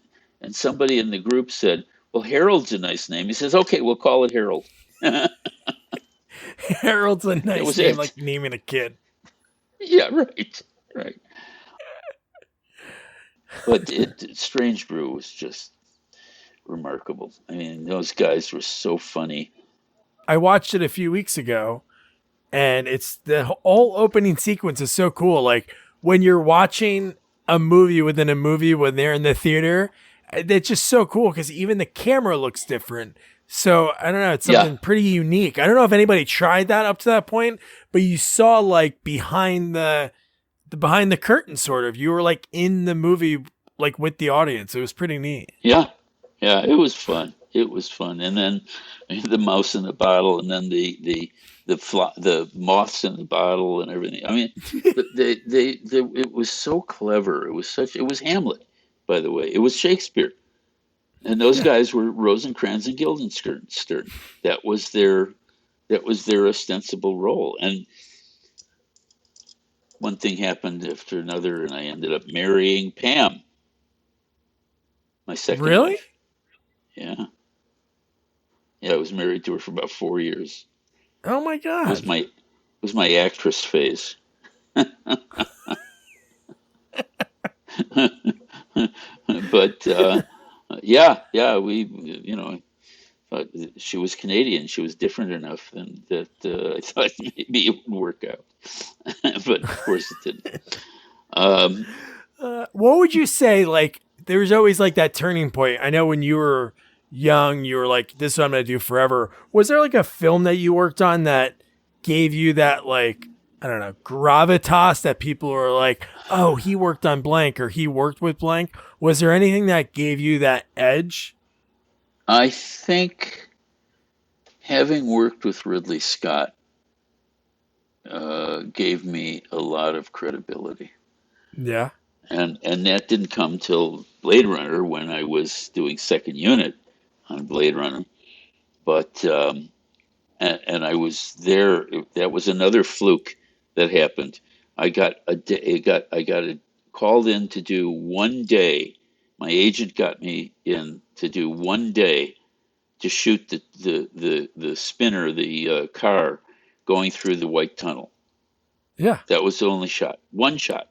Speaker 2: And somebody in the group said, "Well, Harold's a nice name." He says, "Okay, we'll call it Harold." That
Speaker 1: Harold's a nice
Speaker 2: was
Speaker 1: name,
Speaker 2: it.
Speaker 1: like naming a kid.
Speaker 2: Yeah, right, right. But Strange Brew was just remarkable. I mean, those guys were so funny.
Speaker 1: I watched it a few weeks ago, and it's the whole opening sequence is so cool. Like when you're watching a movie within a movie when they're in the theater, it's just so cool because even the camera looks different. So I don't know, it's
Speaker 2: Yeah,
Speaker 1: something pretty unique. I don't know if anybody tried that up to that point, but you saw like behind the curtain sort of. You were like in the movie like with the audience. It was pretty neat.
Speaker 2: yeah, yeah. It was fun. It was fun. And then the mouse in the bottle, and then the moths in the bottle, and everything. I mean, it was so clever. It was Hamlet, by the way. It was Shakespeare, and those
Speaker 1: Yeah.
Speaker 2: guys were Rosencrantz and Guildenstern. That was their that was their ostensible role. And one thing happened after another, and I ended up marrying Pam, my second
Speaker 1: Really?
Speaker 2: wife. Yeah. Yeah, I was married to her for about 4 years.
Speaker 1: Oh my
Speaker 2: It was
Speaker 1: god.
Speaker 2: my actress phase. But yeah, we, you know, thought she was Canadian. She was different enough and that I thought maybe it would work out. But of course it didn't. Um,
Speaker 1: What would you say? Like, there's always like that turning point. I know when you were young, you were like, "This is what I'm gonna do forever." Was there like a film that you worked on that gave you that like I don't know gravitas that people were like, "Oh, he worked on blank" or "He worked with blank"? Was there anything that gave you that edge?
Speaker 2: I think having worked with Ridley Scott gave me a lot of credibility.
Speaker 1: Yeah,
Speaker 2: And that didn't come till Blade Runner when I was doing second unit on Blade Runner. But and I was there. That was another fluke that happened. I got called in to do one day. My agent got me in to do one day to shoot the spinner, the car going through the White Tunnel.
Speaker 1: yeah,
Speaker 2: That was the only shot, one shot.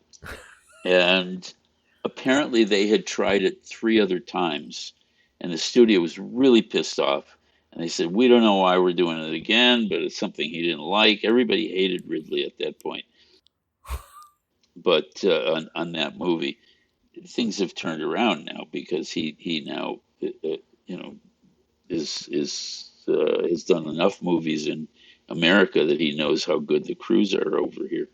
Speaker 2: And apparently they had tried it three other times, and the studio was really pissed off. And they said, "We don't know why we're doing it again, but it's something he didn't like." Everybody hated Ridley at that point, but on that movie, things have turned around now because he now you know is has done enough movies in America that he knows how good the crews are over here.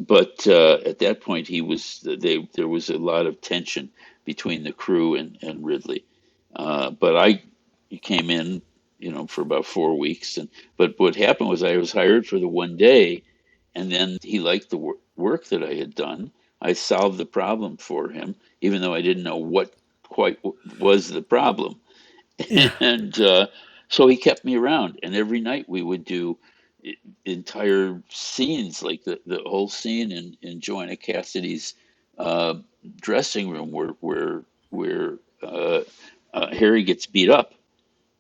Speaker 2: But at that point, there was a lot of tension between the crew and Ridley. But I came in, you know, for about 4 weeks, and but what happened was I was hired for the one day, and then he liked the work that I had done. I solved the problem for him, even though I didn't know what quite was the problem.
Speaker 1: yeah.
Speaker 2: And so he kept me around, and every night we would do entire scenes, like the whole scene in Joanna Cassidy's uh, dressing room where Harry gets beat up,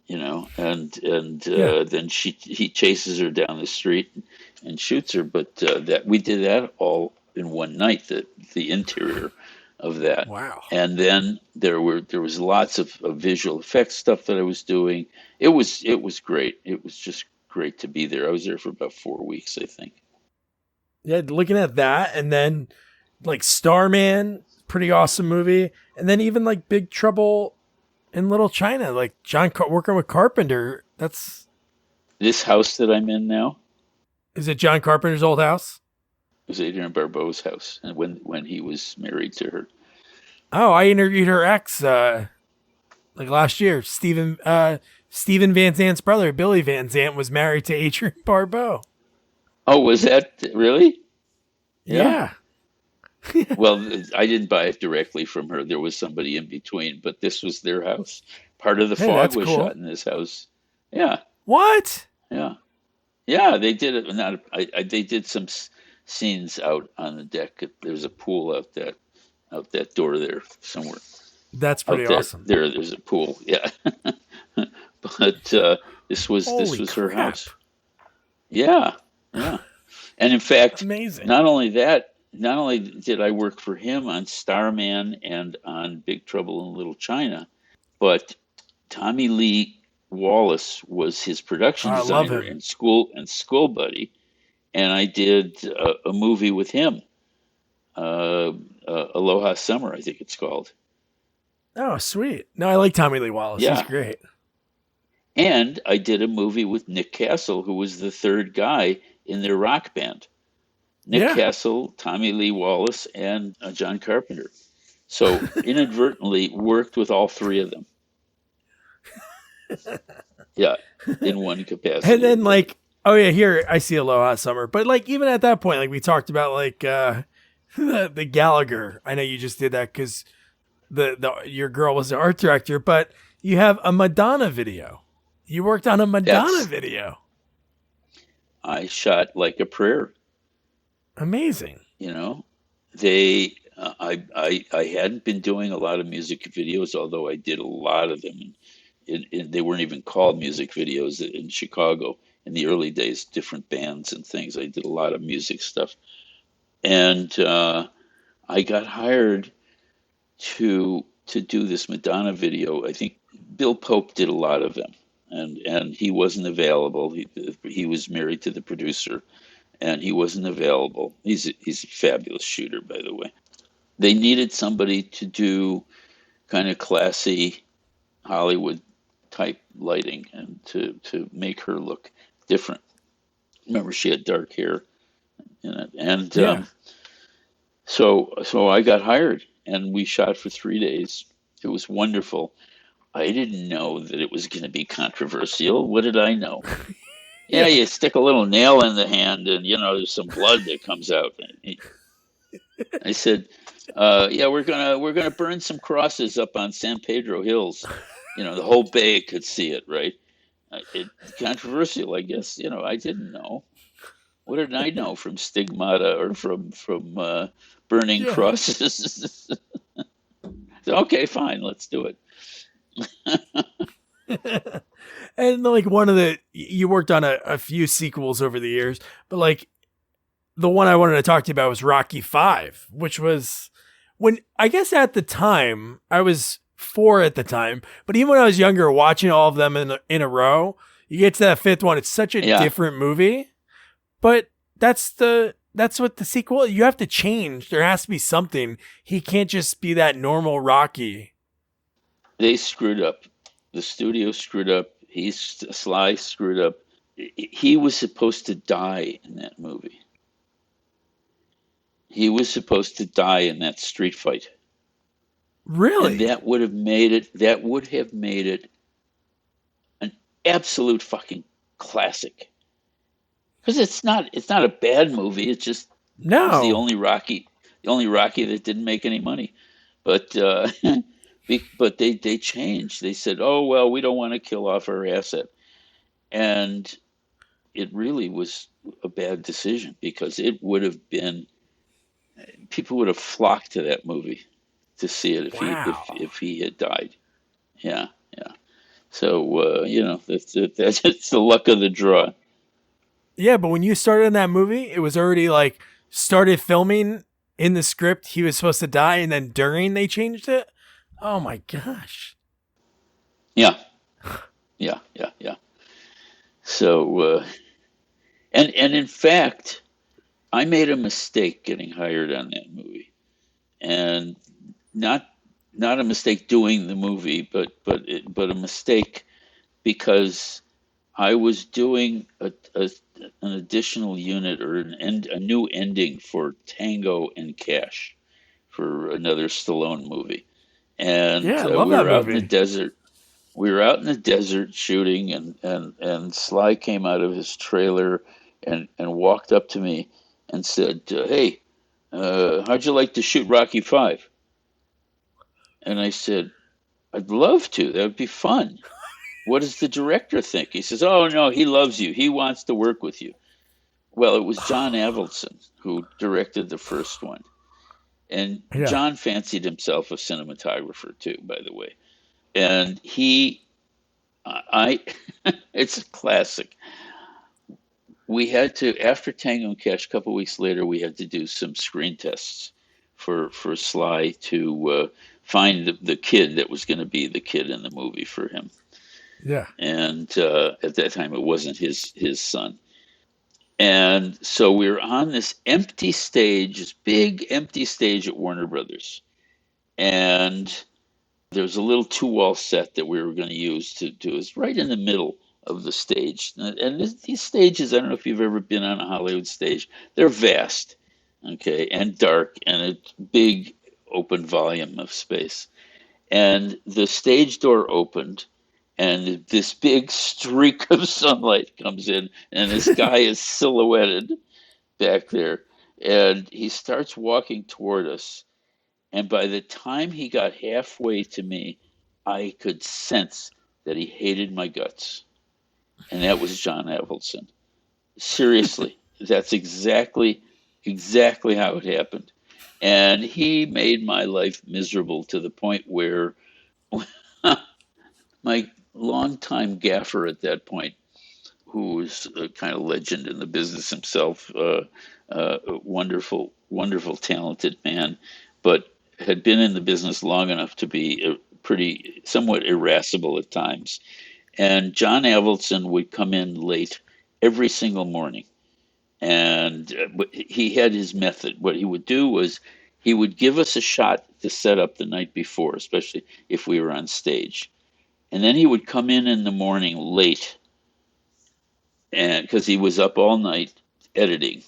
Speaker 2: you know, and
Speaker 1: Yeah.
Speaker 2: then he chases her down the street and shoots her. But that we did that all in one night. The interior of that,
Speaker 1: Wow.
Speaker 2: and then there was lots of visual effects stuff that I was doing. It was great. It was just great to be there. I was there for about 4 weeks, I think.
Speaker 1: Yeah, looking at that, and then like Starman, pretty awesome movie, and then even like Big Trouble in Little China, like working with Carpenter. That's
Speaker 2: This house that I'm in now
Speaker 1: is it John Carpenter's old house?
Speaker 2: was Adrienne Barbeau's house, and when he was married to her.
Speaker 1: Oh, I interviewed her ex like last year. Stephen Van Zant's brother, Billy Van Zant, was married to Adrienne Barbeau.
Speaker 2: Oh, was that really? Yeah.
Speaker 1: Yeah.
Speaker 2: Well, I didn't buy it directly from her. There was somebody in between, but this was their house. Part of the
Speaker 1: Hey,
Speaker 2: fog
Speaker 1: that's
Speaker 2: was shot
Speaker 1: cool.
Speaker 2: in this house. Yeah,
Speaker 1: What?
Speaker 2: yeah, yeah. They did it. Not. They did some scenes out on the deck. There's a pool out that door there somewhere.
Speaker 1: That's
Speaker 2: Out
Speaker 1: pretty awesome.
Speaker 2: there's a pool. Yeah, but this
Speaker 1: Holy
Speaker 2: was her
Speaker 1: crap.
Speaker 2: house. Yeah, yeah. And in fact,
Speaker 1: Amazing.
Speaker 2: not only that, not only did I work for him on Starman and on Big Trouble in Little China, but Tommy Lee Wallace was his production
Speaker 1: I love
Speaker 2: designer
Speaker 1: him.
Speaker 2: in School Buddy, and I did a movie with him, uh, Aloha Summer, I think it's called.
Speaker 1: Oh, sweet. No, I like Tommy Lee Wallace. He's
Speaker 2: Yeah,
Speaker 1: great.
Speaker 2: and I did a movie with Nick Castle, who was the third guy in their rock band. Nick
Speaker 1: Yeah.
Speaker 2: Castle, Tommy Lee Wallace, and John Carpenter. So inadvertently worked with all three of them. Yeah, in one
Speaker 1: And
Speaker 2: capacity or
Speaker 1: then
Speaker 2: the other.
Speaker 1: like, oh yeah, here I see Aloha Summer. But like even at that point, like we talked about like the Gallagher. I know you just did that because the your girl was the art director, but you have a Madonna video. You worked on a Madonna
Speaker 2: That's
Speaker 1: video.
Speaker 2: I shot like a prayer.
Speaker 1: Amazing.
Speaker 2: You know, they I hadn't been doing a lot of music videos, although I did a lot of them. They weren't even called music videos in Chicago in the early days. Different bands and things. I did a lot of music stuff, and I got hired to to do this Madonna video. I think Bill Pope did a lot of them, and he wasn't available. He was married to the producer, and he wasn't available. He's a fabulous shooter, by the way. They needed somebody to do kind of classy Hollywood type lighting and to make her look different. Remember, she had dark hair in it, and
Speaker 1: Yeah.
Speaker 2: so I got hired, and we shot for 3 days. It was wonderful. I didn't know that it was going to be controversial. What did I know? Yeah,
Speaker 1: Yeah.
Speaker 2: you stick a little nail in the hand, and there's some blood that comes out. I said, "Yeah, we're gonna burn some crosses up on San Pedro Hills. The whole bay could see it, right? Controversial, I guess. I didn't know. What did I know from stigmata or from burning
Speaker 1: Yeah.
Speaker 2: crosses? So, okay, fine, let's do it.
Speaker 1: And like one of the you worked on a few sequels over the years, but like the one I wanted to talk to you about was Rocky Five, which was when I guess at the time I was 4 at the time, but even when I was younger, watching all of them in a row, you get to that fifth one, it's such a
Speaker 2: Yeah,
Speaker 1: different movie. But that's what the sequel, you have to change. There has to be something. He can't just be that normal Rocky.
Speaker 2: they screwed up. The studio screwed up. Sly screwed up. He was supposed to die in that movie. He was supposed to die in that street fight, and
Speaker 1: Really?
Speaker 2: that would have made it an absolute fucking classic. Because it's not a bad movie. It's just it was the
Speaker 1: No.
Speaker 2: only Rocky that didn't make any money. But but they changed. They said, "Oh well, we don't want to kill off our asset," and it really was a bad decision because it would have been people would have flocked to that movie to see it if he if
Speaker 1: Wow.
Speaker 2: if he had died. Yeah, yeah. So that's it's the luck of the draw.
Speaker 1: Yeah, but when you started in that movie, it was already like started filming in the script. He was supposed to die, and then during they changed it. Oh my gosh.
Speaker 2: Yeah, yeah, yeah, yeah. So and in fact, I made a mistake getting hired on that movie, and not not a mistake doing the movie, but a mistake because I was doing an additional unit or a new ending for Tango and Cash for another Stallone movie, and
Speaker 1: Yeah, I love
Speaker 2: we
Speaker 1: that
Speaker 2: were out in the
Speaker 1: movie.
Speaker 2: desert. We were out in the desert shooting, and Sly came out of his trailer and walked up to me and said, "Hey, how'd you like to shoot Rocky Five?" And I said, "I'd love to. That would be fun. What does the director think?" He says, "Oh no, he loves you. He wants to work with you." Well, it was John Avildsen who directed the first one, and
Speaker 1: Yeah.
Speaker 2: John fancied himself a cinematographer too, by the way. And I, it's a classic. We had to after Tango and Cash. A couple of weeks later, we had to do some screen tests for Sly to find the kid that was going to be the kid in the movie for him.
Speaker 1: Yeah.
Speaker 2: And at that time, it wasn't his son. And so we were on this empty stage, this big empty stage at Warner Brothers, and there was a little two-wall set that we were going to use to do. It was right in the middle of the stage, and these stages, I don't know if you've ever been on a Hollywood stage. They're vast, okay, and dark, and a big open volume of space. And the stage door opened, and this big streak of sunlight comes in, and this guy is silhouetted back there, and he starts walking toward us. And by the time he got halfway to me, I could sense that he hated my guts. And that was John Avildsen. Seriously, that's exactly how it happened. And he made my life miserable to the point where my longtime gaffer at that point, who was a kind of legend in the business himself, a wonderful, wonderful, talented man, but had been in the business long enough to be pretty somewhat irascible at times. And John Avildsen would come in late every single morning. And he had his method. What he would do was he would give us a shot to set up the night before, especially if we were on stage. And then he would come in the morning late, and because he was up all night editing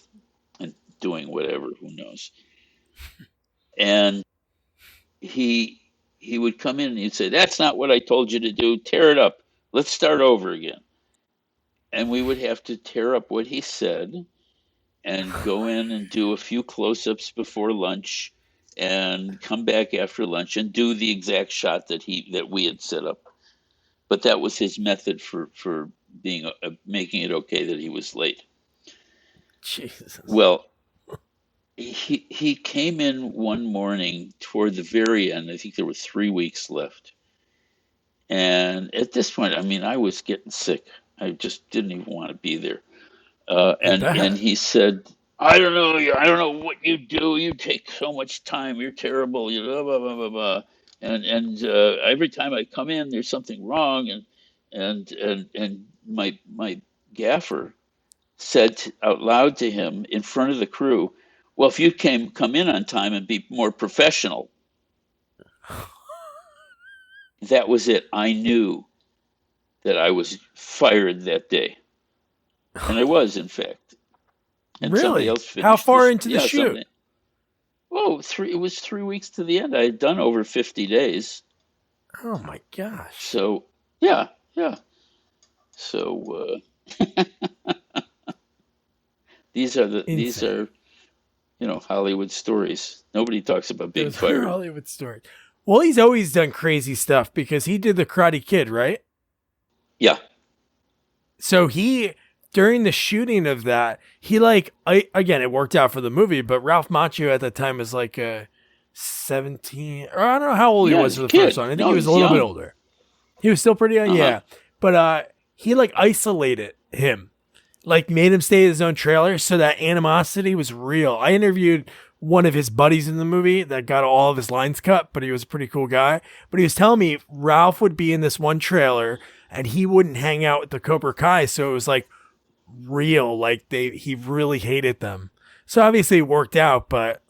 Speaker 2: and doing whatever, who knows. And he would come in and he'd say, "That's not what I told you to do. Tear it up. Let's start over again." And we would have to tear up what he said and go in and do a few close-ups before lunch and come back after lunch and do the exact shot that we had set up. But that was his method for being making it okay that he was late.
Speaker 1: Jesus.
Speaker 2: Well, he came in one morning toward the very end. I think there were 3 weeks left. And at this point, I mean, I was getting sick. I just didn't even want to be there.
Speaker 1: I
Speaker 2: And
Speaker 1: bet.
Speaker 2: he said, I don't know what you do. You take so much time. You're terrible. You blah blah blah blah blah. And every time I come in, there's something wrong. And my gaffer said out loud to him in front of the crew, "Well, if you come in on time and be more professional," that was it. I knew that I was fired that day, and I was, in fact. And somebody
Speaker 1: Really?
Speaker 2: else
Speaker 1: How
Speaker 2: finished
Speaker 1: far
Speaker 2: this.
Speaker 1: into the
Speaker 2: Yeah,
Speaker 1: shoot?
Speaker 2: somebody. Oh, it was 3 weeks to the end. I had done over 50 days.
Speaker 1: Oh my gosh.
Speaker 2: So, yeah, yeah. So these
Speaker 1: Insane.
Speaker 2: are Hollywood stories. Nobody talks about being
Speaker 1: Those are
Speaker 2: fired.
Speaker 1: Hollywood stories. Well, he's always done crazy stuff because he did the Karate Kid, right?
Speaker 2: Yeah,
Speaker 1: So he, during the shooting of that, again, it worked out for the movie, but Ralph Macchio at the time was like 17, or I don't know how old he
Speaker 2: yeah.
Speaker 1: was
Speaker 2: He's
Speaker 1: for
Speaker 2: a
Speaker 1: the first
Speaker 2: kid.
Speaker 1: one. I think
Speaker 2: No,
Speaker 1: he was a
Speaker 2: he's
Speaker 1: little bit
Speaker 2: young.
Speaker 1: older. He was still pretty young,
Speaker 2: Uh huh.
Speaker 1: yeah. But he like isolated him, like made him stay in his own trailer, so that animosity was real. I interviewed one of his buddies in the movie that got all of his lines cut, but he was a pretty cool guy. But he was telling me Ralph would be in this one trailer and he wouldn't hang out with the Cobra Kai, so it was like real, like he really hated them. So obviously it worked out, but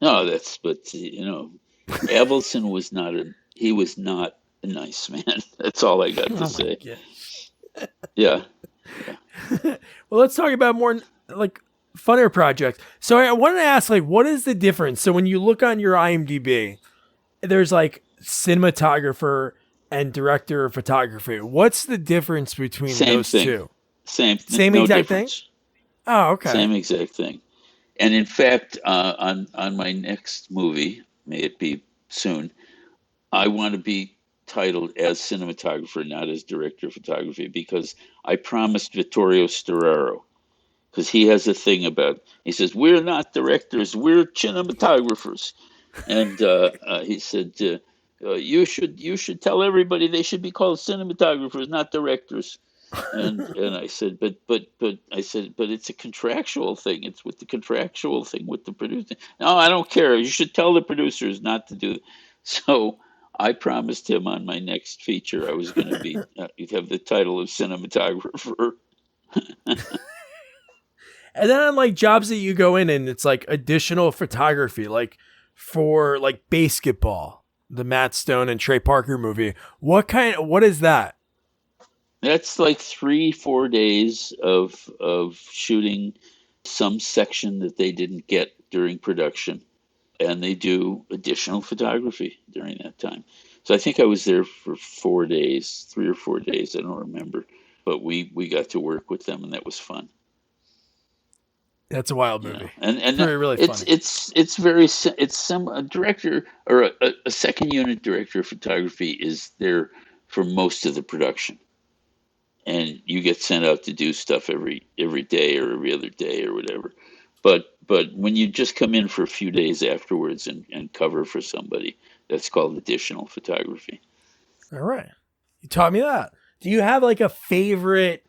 Speaker 2: No, but Avildsen he was not a nice man. That's all I got to
Speaker 1: oh my
Speaker 2: say.
Speaker 1: gosh.
Speaker 2: Yeah, yeah.
Speaker 1: Well, let's talk about more like funner projects. So I wanted to ask, like, what is the difference? So when you look on your IMDb, there's like cinematographer and director of photography. What's the difference between
Speaker 2: Same
Speaker 1: those
Speaker 2: thing.
Speaker 1: two? Same
Speaker 2: No
Speaker 1: exact thing?
Speaker 2: difference.
Speaker 1: Oh, okay.
Speaker 2: Same exact thing. And in fact, on my next movie, may it be soon, I want to be titled as cinematographer, not as director of photography, because I promised Vittorio Storaro, because he has a thing about, he says, "We're not directors, we're cinematographers." And he said, you should tell everybody they should be called cinematographers, not directors. And I said, but it's a contractual thing. It's with the contractual thing with the producer. No, I don't care. You should tell the producers not to do it. So I promised him on my next feature I was going to be have the title of cinematographer.
Speaker 1: And then on like jobs that you go in and it's like additional photography, like for like basketball, the Matt Stone and Trey Parker movie. What is that?
Speaker 2: That's like 3-4 days of shooting some section that they didn't get during production, and they do additional photography during that time. So I think I was there for 4 days, 3 or 4 days. I don't remember, but we got to work with them, and that was fun.
Speaker 1: That's a wild
Speaker 2: You know,
Speaker 1: movie.
Speaker 2: and
Speaker 1: Pretty really
Speaker 2: it's
Speaker 1: funny.
Speaker 2: it's very it's some a director or a second unit director of photography is there for most of the production, and you get sent out to do stuff every day or every other day or whatever. But when you just come in for a few days afterwards and cover for somebody, that's called additional photography.
Speaker 1: All right. You taught me that. Do you have like a favorite?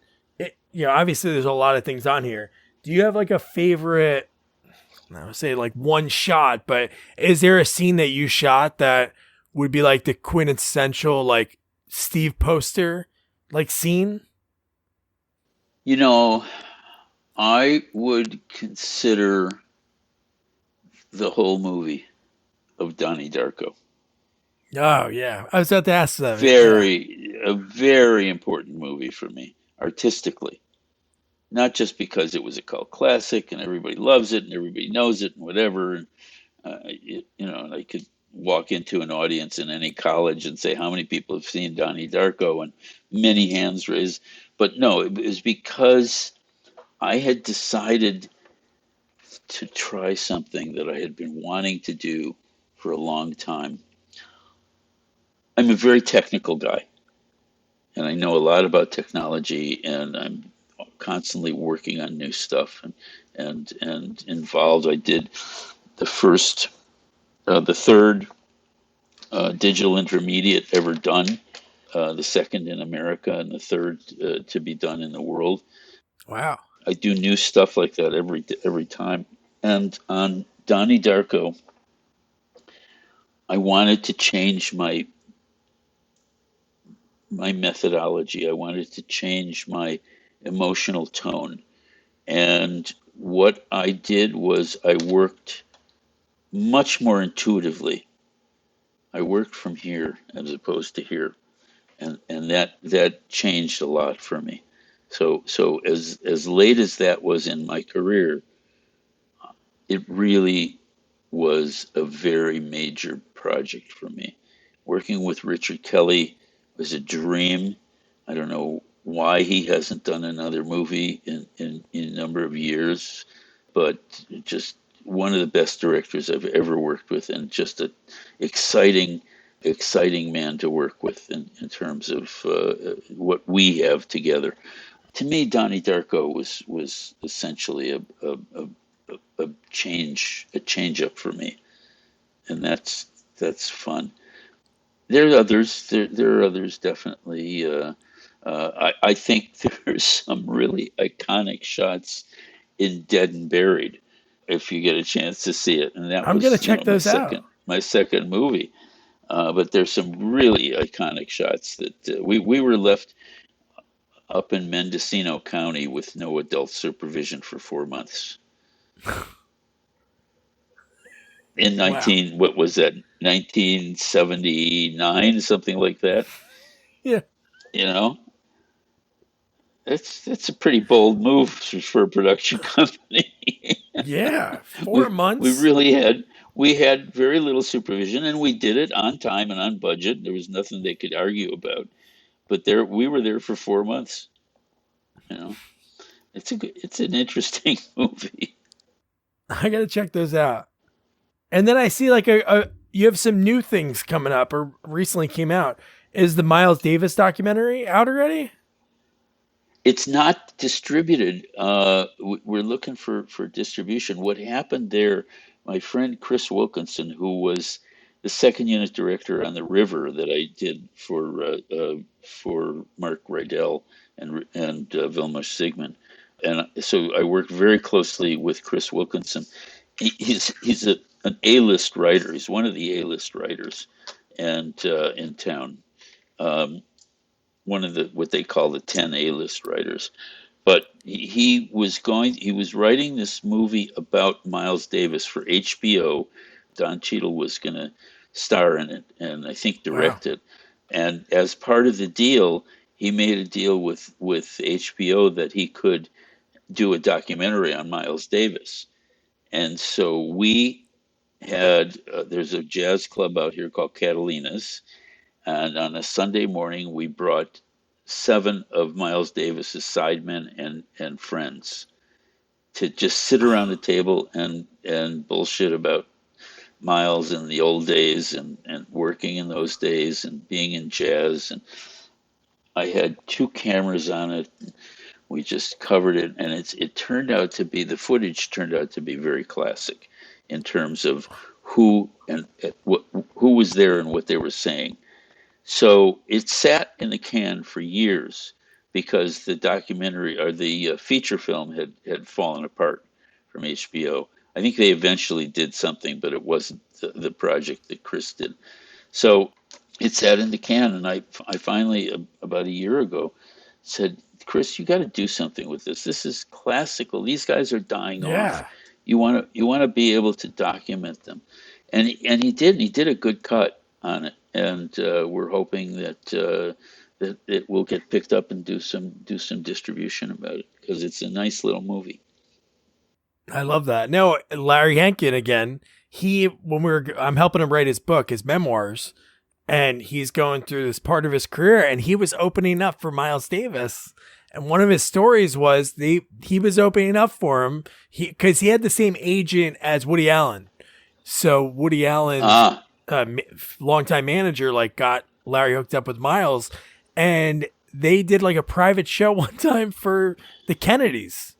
Speaker 1: Obviously there's a lot of things on here. Do you have like a favorite I would say like one shot, but is there a scene that you shot that would be like the quintessential like Steve Poster like scene?
Speaker 2: You know, I would consider the whole movie of Donnie Darko
Speaker 1: Oh yeah, I was about to ask them. Yeah,
Speaker 2: a very important movie for me artistically. Not just because it was a cult classic and everybody loves it and everybody knows it and whatever. And, I could walk into an audience in any college and say, how many people have seen Donnie Darko? And many hands raised. But no, it was because I had decided to try something that I had been wanting to do for a long time. I'm a very technical guy, and I know a lot about technology, and I'm constantly working on new stuff and involved. I did the first, the third digital intermediate ever done, the second in America, and the third to be done in the world.
Speaker 1: wow.
Speaker 2: I do new stuff like that every time. And on Donnie Darko, I wanted to change my methodology. I wanted to change my emotional tone. And what I did was I worked much more intuitively. I worked from here as opposed to here. And that changed a lot for me. So as late as that was in my career, it really was a very major project for me. Working with Richard Kelly was a dream. I don't know why he hasn't done another movie in a number of years, but just one of the best directors I've ever worked with, and just an exciting, exciting man to work with in terms of what we have together. To me, Donnie Darko was essentially a change up for me, and that's fun. There are others. There are others definitely. I think there's some really iconic shots in Dead and Buried, if you get a chance to see it, and that
Speaker 1: I'm gonna
Speaker 2: was
Speaker 1: check
Speaker 2: my
Speaker 1: those out.
Speaker 2: second movie. But there's some really iconic shots that we were left up in Mendocino County with no adult supervision for 4 months in
Speaker 1: Wow.
Speaker 2: 19 what was that 1979, something like that.
Speaker 1: Yeah.
Speaker 2: You know, that's a pretty bold move for a production company.
Speaker 1: Yeah. Four
Speaker 2: We
Speaker 1: months.
Speaker 2: really we had very little supervision, and we did it on time and on budget. There was nothing they could argue about. But there we were there for 4 months. You know, it's an interesting movie.
Speaker 1: I gotta check those out. And then I see like a you have some new things coming up or recently came out. Is the Miles Davis documentary out already?
Speaker 2: It's not distributed. We're looking for distribution. What happened there? My friend Chris Wilkinson, who was the second unit director on The River that I did for Mark Rydell and Vilmos Zsigmond, and so I worked very closely with Chris Wilkinson. He's an A-list writer. He's one of the A-list writers, and in town. Um, One of the what they call the 10 A-list writers. But he was writing this movie about Miles Davis for HBO. Don Cheadle was going to star in it and I think
Speaker 1: Wow.
Speaker 2: direct it. And as part of the deal, he made a deal with HBO that he could do a documentary on Miles Davis. And so we had there's a jazz club out here called Catalina's, and on a Sunday morning, we brought seven of Miles Davis's sidemen and friends to just sit around the table and bullshit about Miles in the old days and working in those days and being in jazz. And I had two cameras on it. We just covered it, and it turned out to be the footage turned out to be very classic in terms of who and what who was there and what they were saying. So it sat in the can for years because the documentary or the feature film had fallen apart from HBO. I think they eventually did something, but it wasn't the project that Chris did. So it sat in the can, and I finally, about a year ago, said, Chris, you got to do something with this. This is classical. These guys are dying off.
Speaker 1: Yeah.
Speaker 2: You want to be able to document them, and he did. And he did a good cut on it, and we're hoping that it will get picked up and do some distribution about it because it's a nice little movie.
Speaker 1: I love that. No, Larry Hankin again. I'm helping him write his book, his memoirs, and he's going through this part of his career, and he was opening up for Miles Davis. And one of his stories was he was opening up for him because he had the same agent as Woody Allen. So Woody Allen's
Speaker 2: Ah,
Speaker 1: longtime manager like got Larry hooked up with Miles, and they did like a private show one time for the Kennedys.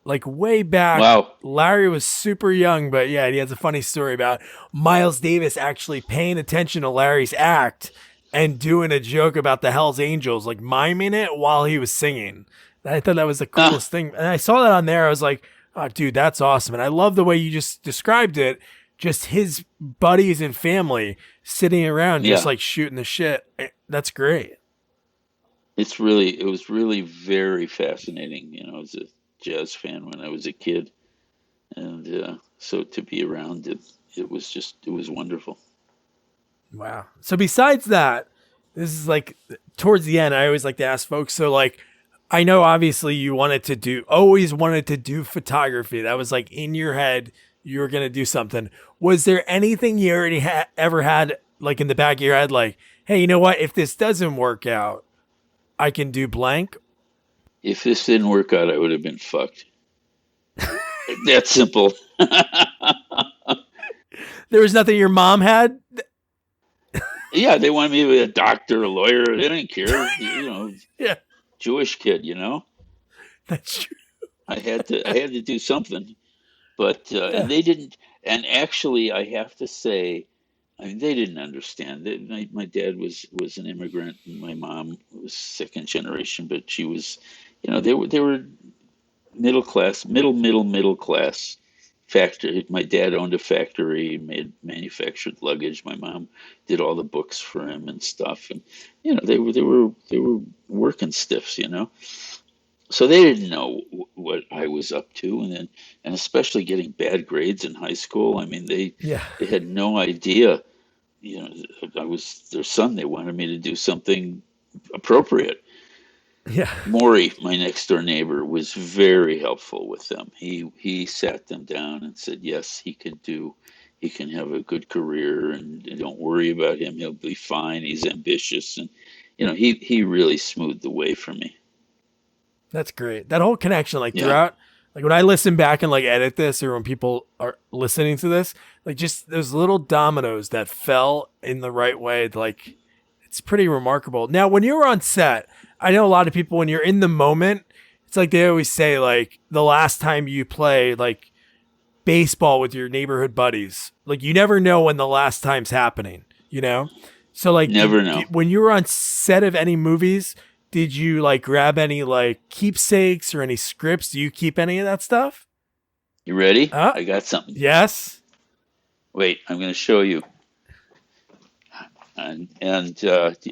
Speaker 1: Like way back,
Speaker 2: wow.
Speaker 1: Larry was super young, but yeah, he has a funny story about Miles Davis actually paying attention to Larry's act and doing a joke about the Hells Angels, like miming it while he was singing. I thought that was the
Speaker 2: Ah,
Speaker 1: coolest thing. And I saw that on there. I was like, oh, dude, that's awesome. And I love the way you just described it. Just his buddies and family sitting around, just
Speaker 2: yeah.
Speaker 1: like shooting the shit. That's great.
Speaker 2: It was really very fascinating. I was a jazz fan when I was a kid, and so to be around it, it was wonderful.
Speaker 1: Wow. So besides that, this is like towards the end, I always like to ask folks. So like, I know obviously you always wanted to do photography. That was like in your head, you were going to do something. Was there anything you already ever had like in the back of your head, like, hey, you know what? If this doesn't work out, I can do blank.
Speaker 2: If this didn't work out, I would have been fucked. That simple.
Speaker 1: There was nothing your mom had.
Speaker 2: Yeah, they wanted me to be a doctor, a lawyer. They didn't care.
Speaker 1: Yeah,
Speaker 2: Jewish kid.
Speaker 1: that's true.
Speaker 2: I had to do something. But and
Speaker 1: Yeah.
Speaker 2: they didn't. And actually, I have to say, I mean, they didn't understand. My dad was an immigrant, and my mom was second generation, but she was, they were middle class, middle class. Factory. My dad owned a factory, made manufactured luggage. My mom did all the books for him and stuff, and they were working stiffs. So they didn't know what I was up to, and especially getting bad grades in high school. I mean, they
Speaker 1: Yeah.
Speaker 2: they had no idea. I was their son. They wanted me to do something appropriate.
Speaker 1: Yeah.
Speaker 2: Maury, my next door neighbor, was very helpful with them. He sat them down and said, yes, he can have a good career, and don't worry about him. He'll be fine. He's ambitious, and he really smoothed the way for me.
Speaker 1: That's great. That whole connection, like
Speaker 2: Yeah.
Speaker 1: throughout, like when I listen back and like edit this, or when people are listening to this, like just those little dominoes that fell in the right way, like it's pretty remarkable. Now, when you were on set, I know a lot of people, when you're in the moment, it's like they always say, like the last time you play like baseball with your neighborhood buddies, like you never know when the last time's happening, you know? So like
Speaker 2: Never know.
Speaker 1: when you were on set of any movies, did you like grab any like keepsakes or any scripts? Do you keep any of that stuff?
Speaker 2: You ready?
Speaker 1: Uh,
Speaker 2: I got something.
Speaker 1: yes.
Speaker 2: Wait, I'm going to show you. And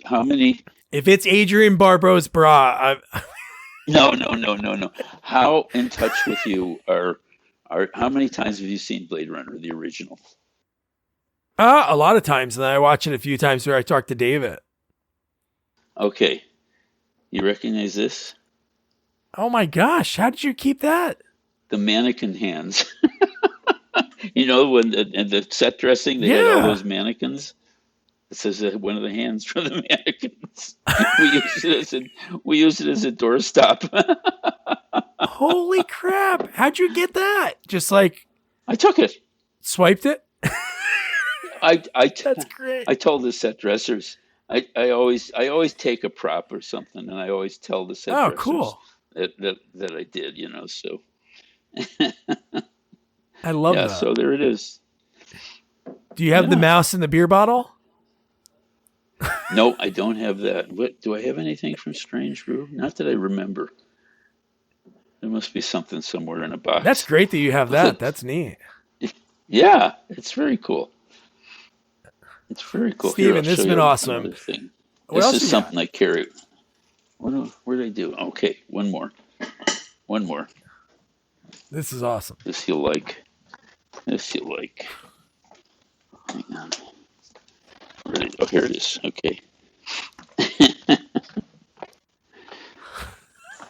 Speaker 2: how many?
Speaker 1: If it's Adrian Barbeau's bra,
Speaker 2: No, no, no, no, no. How in touch with you are? How many times have you seen Blade Runner, the original?
Speaker 1: a lot of times, and I watch it a few times where I talk to David.
Speaker 2: Okay, you recognize this?
Speaker 1: Oh my gosh, how did you keep that?
Speaker 2: The mannequin hands. When in the set dressing they had all
Speaker 1: Yeah.
Speaker 2: those mannequins. It says that one of the hands from the mannequins. We used it as a doorstop.
Speaker 1: Holy crap. How'd you get that? Just like
Speaker 2: I took it.
Speaker 1: swiped it?
Speaker 2: I, I, t-
Speaker 1: That's great.
Speaker 2: I told the set dressers. I always take a prop or something, and I always tell the set
Speaker 1: Oh,
Speaker 2: dressers
Speaker 1: cool.
Speaker 2: that I did. So
Speaker 1: I love
Speaker 2: yeah.
Speaker 1: that.
Speaker 2: So there it is.
Speaker 1: Do you have the
Speaker 2: Yeah.
Speaker 1: mouse in the beer bottle?
Speaker 2: No, I don't have that. What do I have? Anything from Strange Brew? Not that I remember. There must be something somewhere in a box.
Speaker 1: That's great that you have that. That's neat.
Speaker 2: Yeah, it's very cool. It's very cool. Here, I'll
Speaker 1: Steven, this
Speaker 2: show
Speaker 1: has
Speaker 2: you
Speaker 1: been awesome.
Speaker 2: another thing.
Speaker 1: What
Speaker 2: This
Speaker 1: else
Speaker 2: is
Speaker 1: you got?
Speaker 2: something I carry. What did I do? Okay, one more. One more.
Speaker 1: This is awesome.
Speaker 2: This you'll like. This you'll like. Hang on. Oh, here it is. Okay.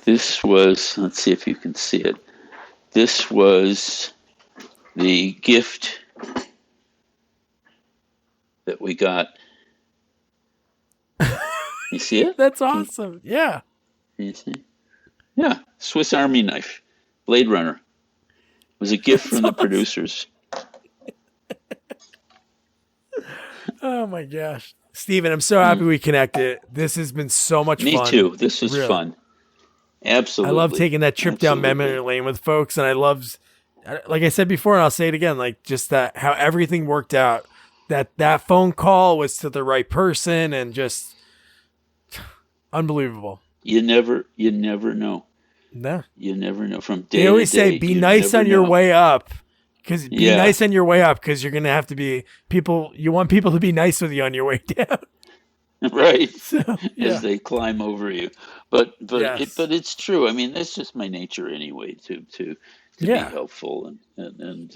Speaker 2: This was, let's see if you can see it. This was the gift that we got. You see it?
Speaker 1: That's awesome. Yeah.
Speaker 2: You see? Yeah, Swiss Army knife, Blade Runner. It was a gift from the producers.
Speaker 1: Oh my gosh. Steven, I'm so happy we connected. This has been so much
Speaker 2: Me
Speaker 1: fun.
Speaker 2: too. This was fun. Absolutely.
Speaker 1: I love taking that trip down memory lane with folks, and I love, like I said before, and I'll say it again, like just that how everything worked out. That phone call was to the right person, and just unbelievable.
Speaker 2: You never know.
Speaker 1: No,
Speaker 2: you never know. From day
Speaker 1: they always
Speaker 2: to day,
Speaker 1: say, "Be nice on your way up." Because nice on your way up, because you're gonna have to be people. You want people to be nice with you on your way down.
Speaker 2: Right,
Speaker 1: so,
Speaker 2: as they climb over you, but
Speaker 1: yes.
Speaker 2: but it's true. I mean, that's just my nature anyway. To be helpful, and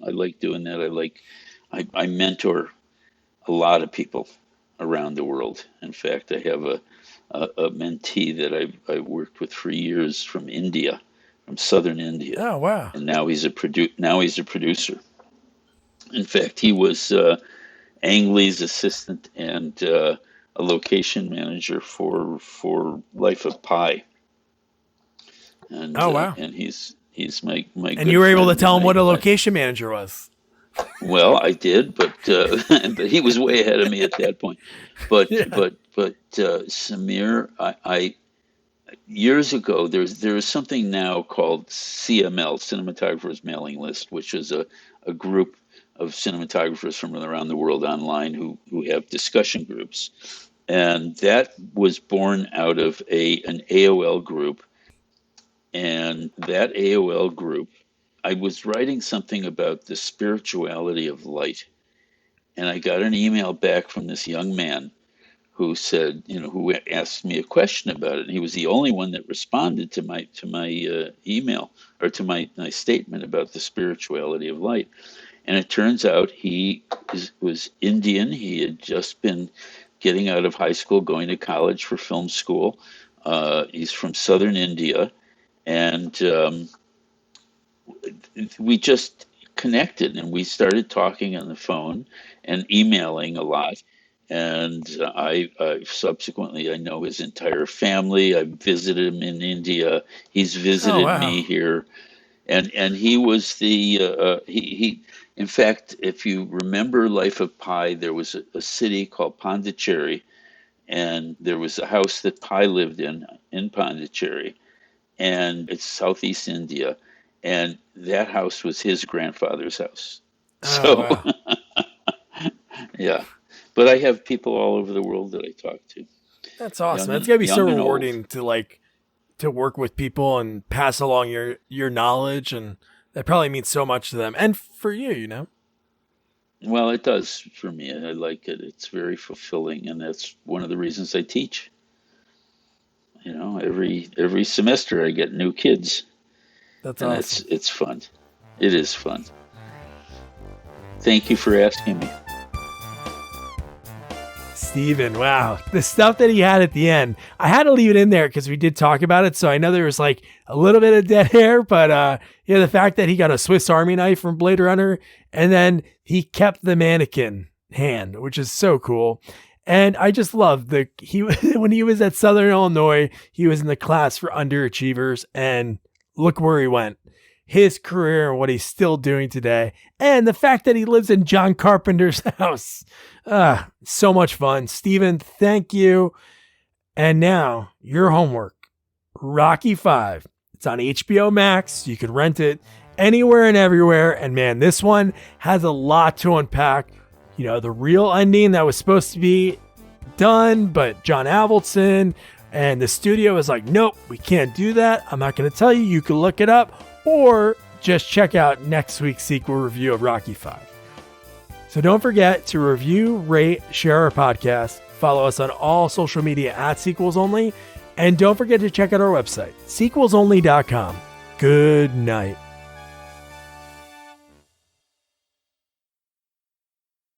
Speaker 2: I like doing that. I mentor a lot of people around the world. In fact, I have a mentee that I worked with for years from India, from southern India.
Speaker 1: Oh wow!
Speaker 2: And now he's a producer. In fact, he was Ang Lee's assistant and a location manager for Life of Pi. And
Speaker 1: wow!
Speaker 2: And he's my
Speaker 1: and you were able to tell him what a location manager was.
Speaker 2: Well, I did, but but he was way ahead of me at that point. But Samir, I years ago there is something now called CML, Cinematographers Mailing List, which is a group of cinematographers from around the world online who have discussion groups, and that was born out of an AOL group, and that AOL group. I was writing something about the spirituality of light, and I got an email back from this young man who said, who asked me a question about it. And he was the only one that responded to my email, or to my statement about the spirituality of light. And it turns out he was Indian. He had just been getting out of high school, going to college for film school. He's from southern India, and we just connected, and we started talking on the phone and emailing a lot. And I subsequently, I know his entire family. I visited him in India. He's visited me here, and he was he. In fact, if you remember Life of Pi, there was a city called Pondicherry, and there was a house that Pi lived in Pondicherry, and it's Southeast India. And that house was his grandfather's house. So, yeah. But I have people all over the world that I talk to.
Speaker 1: That's awesome. That's gotta be so rewarding to work with people and pass along your knowledge, and that probably means so much to them and for you.
Speaker 2: Well, it does for me. I like it. It's very fulfilling, and that's one of the reasons I teach. Every semester I get new kids.
Speaker 1: That's awesome.
Speaker 2: It's fun. It is fun. Thank you for asking me.
Speaker 1: Steven, wow. The stuff that he had at the end, I had to leave it in there because we did talk about it. So I know there was like a little bit of dead air, but the fact that he got a Swiss Army knife from Blade Runner, and then he kept the mannequin hand, which is so cool. And I just love when he was at Southern Illinois, he was in the class for underachievers, and look where he went. His career and what he's still doing today. And the fact that he lives in John Carpenter's house. So much fun. Steven, thank you. And now, your homework. Rocky 5. It's on HBO Max. You can rent it anywhere and everywhere. And man, this one has a lot to unpack. The real ending that was supposed to be done, but John Avildsen And the studio is like, nope, we can't do that. I'm not going to tell you. You can look it up or just check out next week's sequel review of Rocky V. So don't forget to review, rate, share our podcast, follow us on all social media at Sequels Only, and don't forget to check out our website, sequelsonly.com. Good night.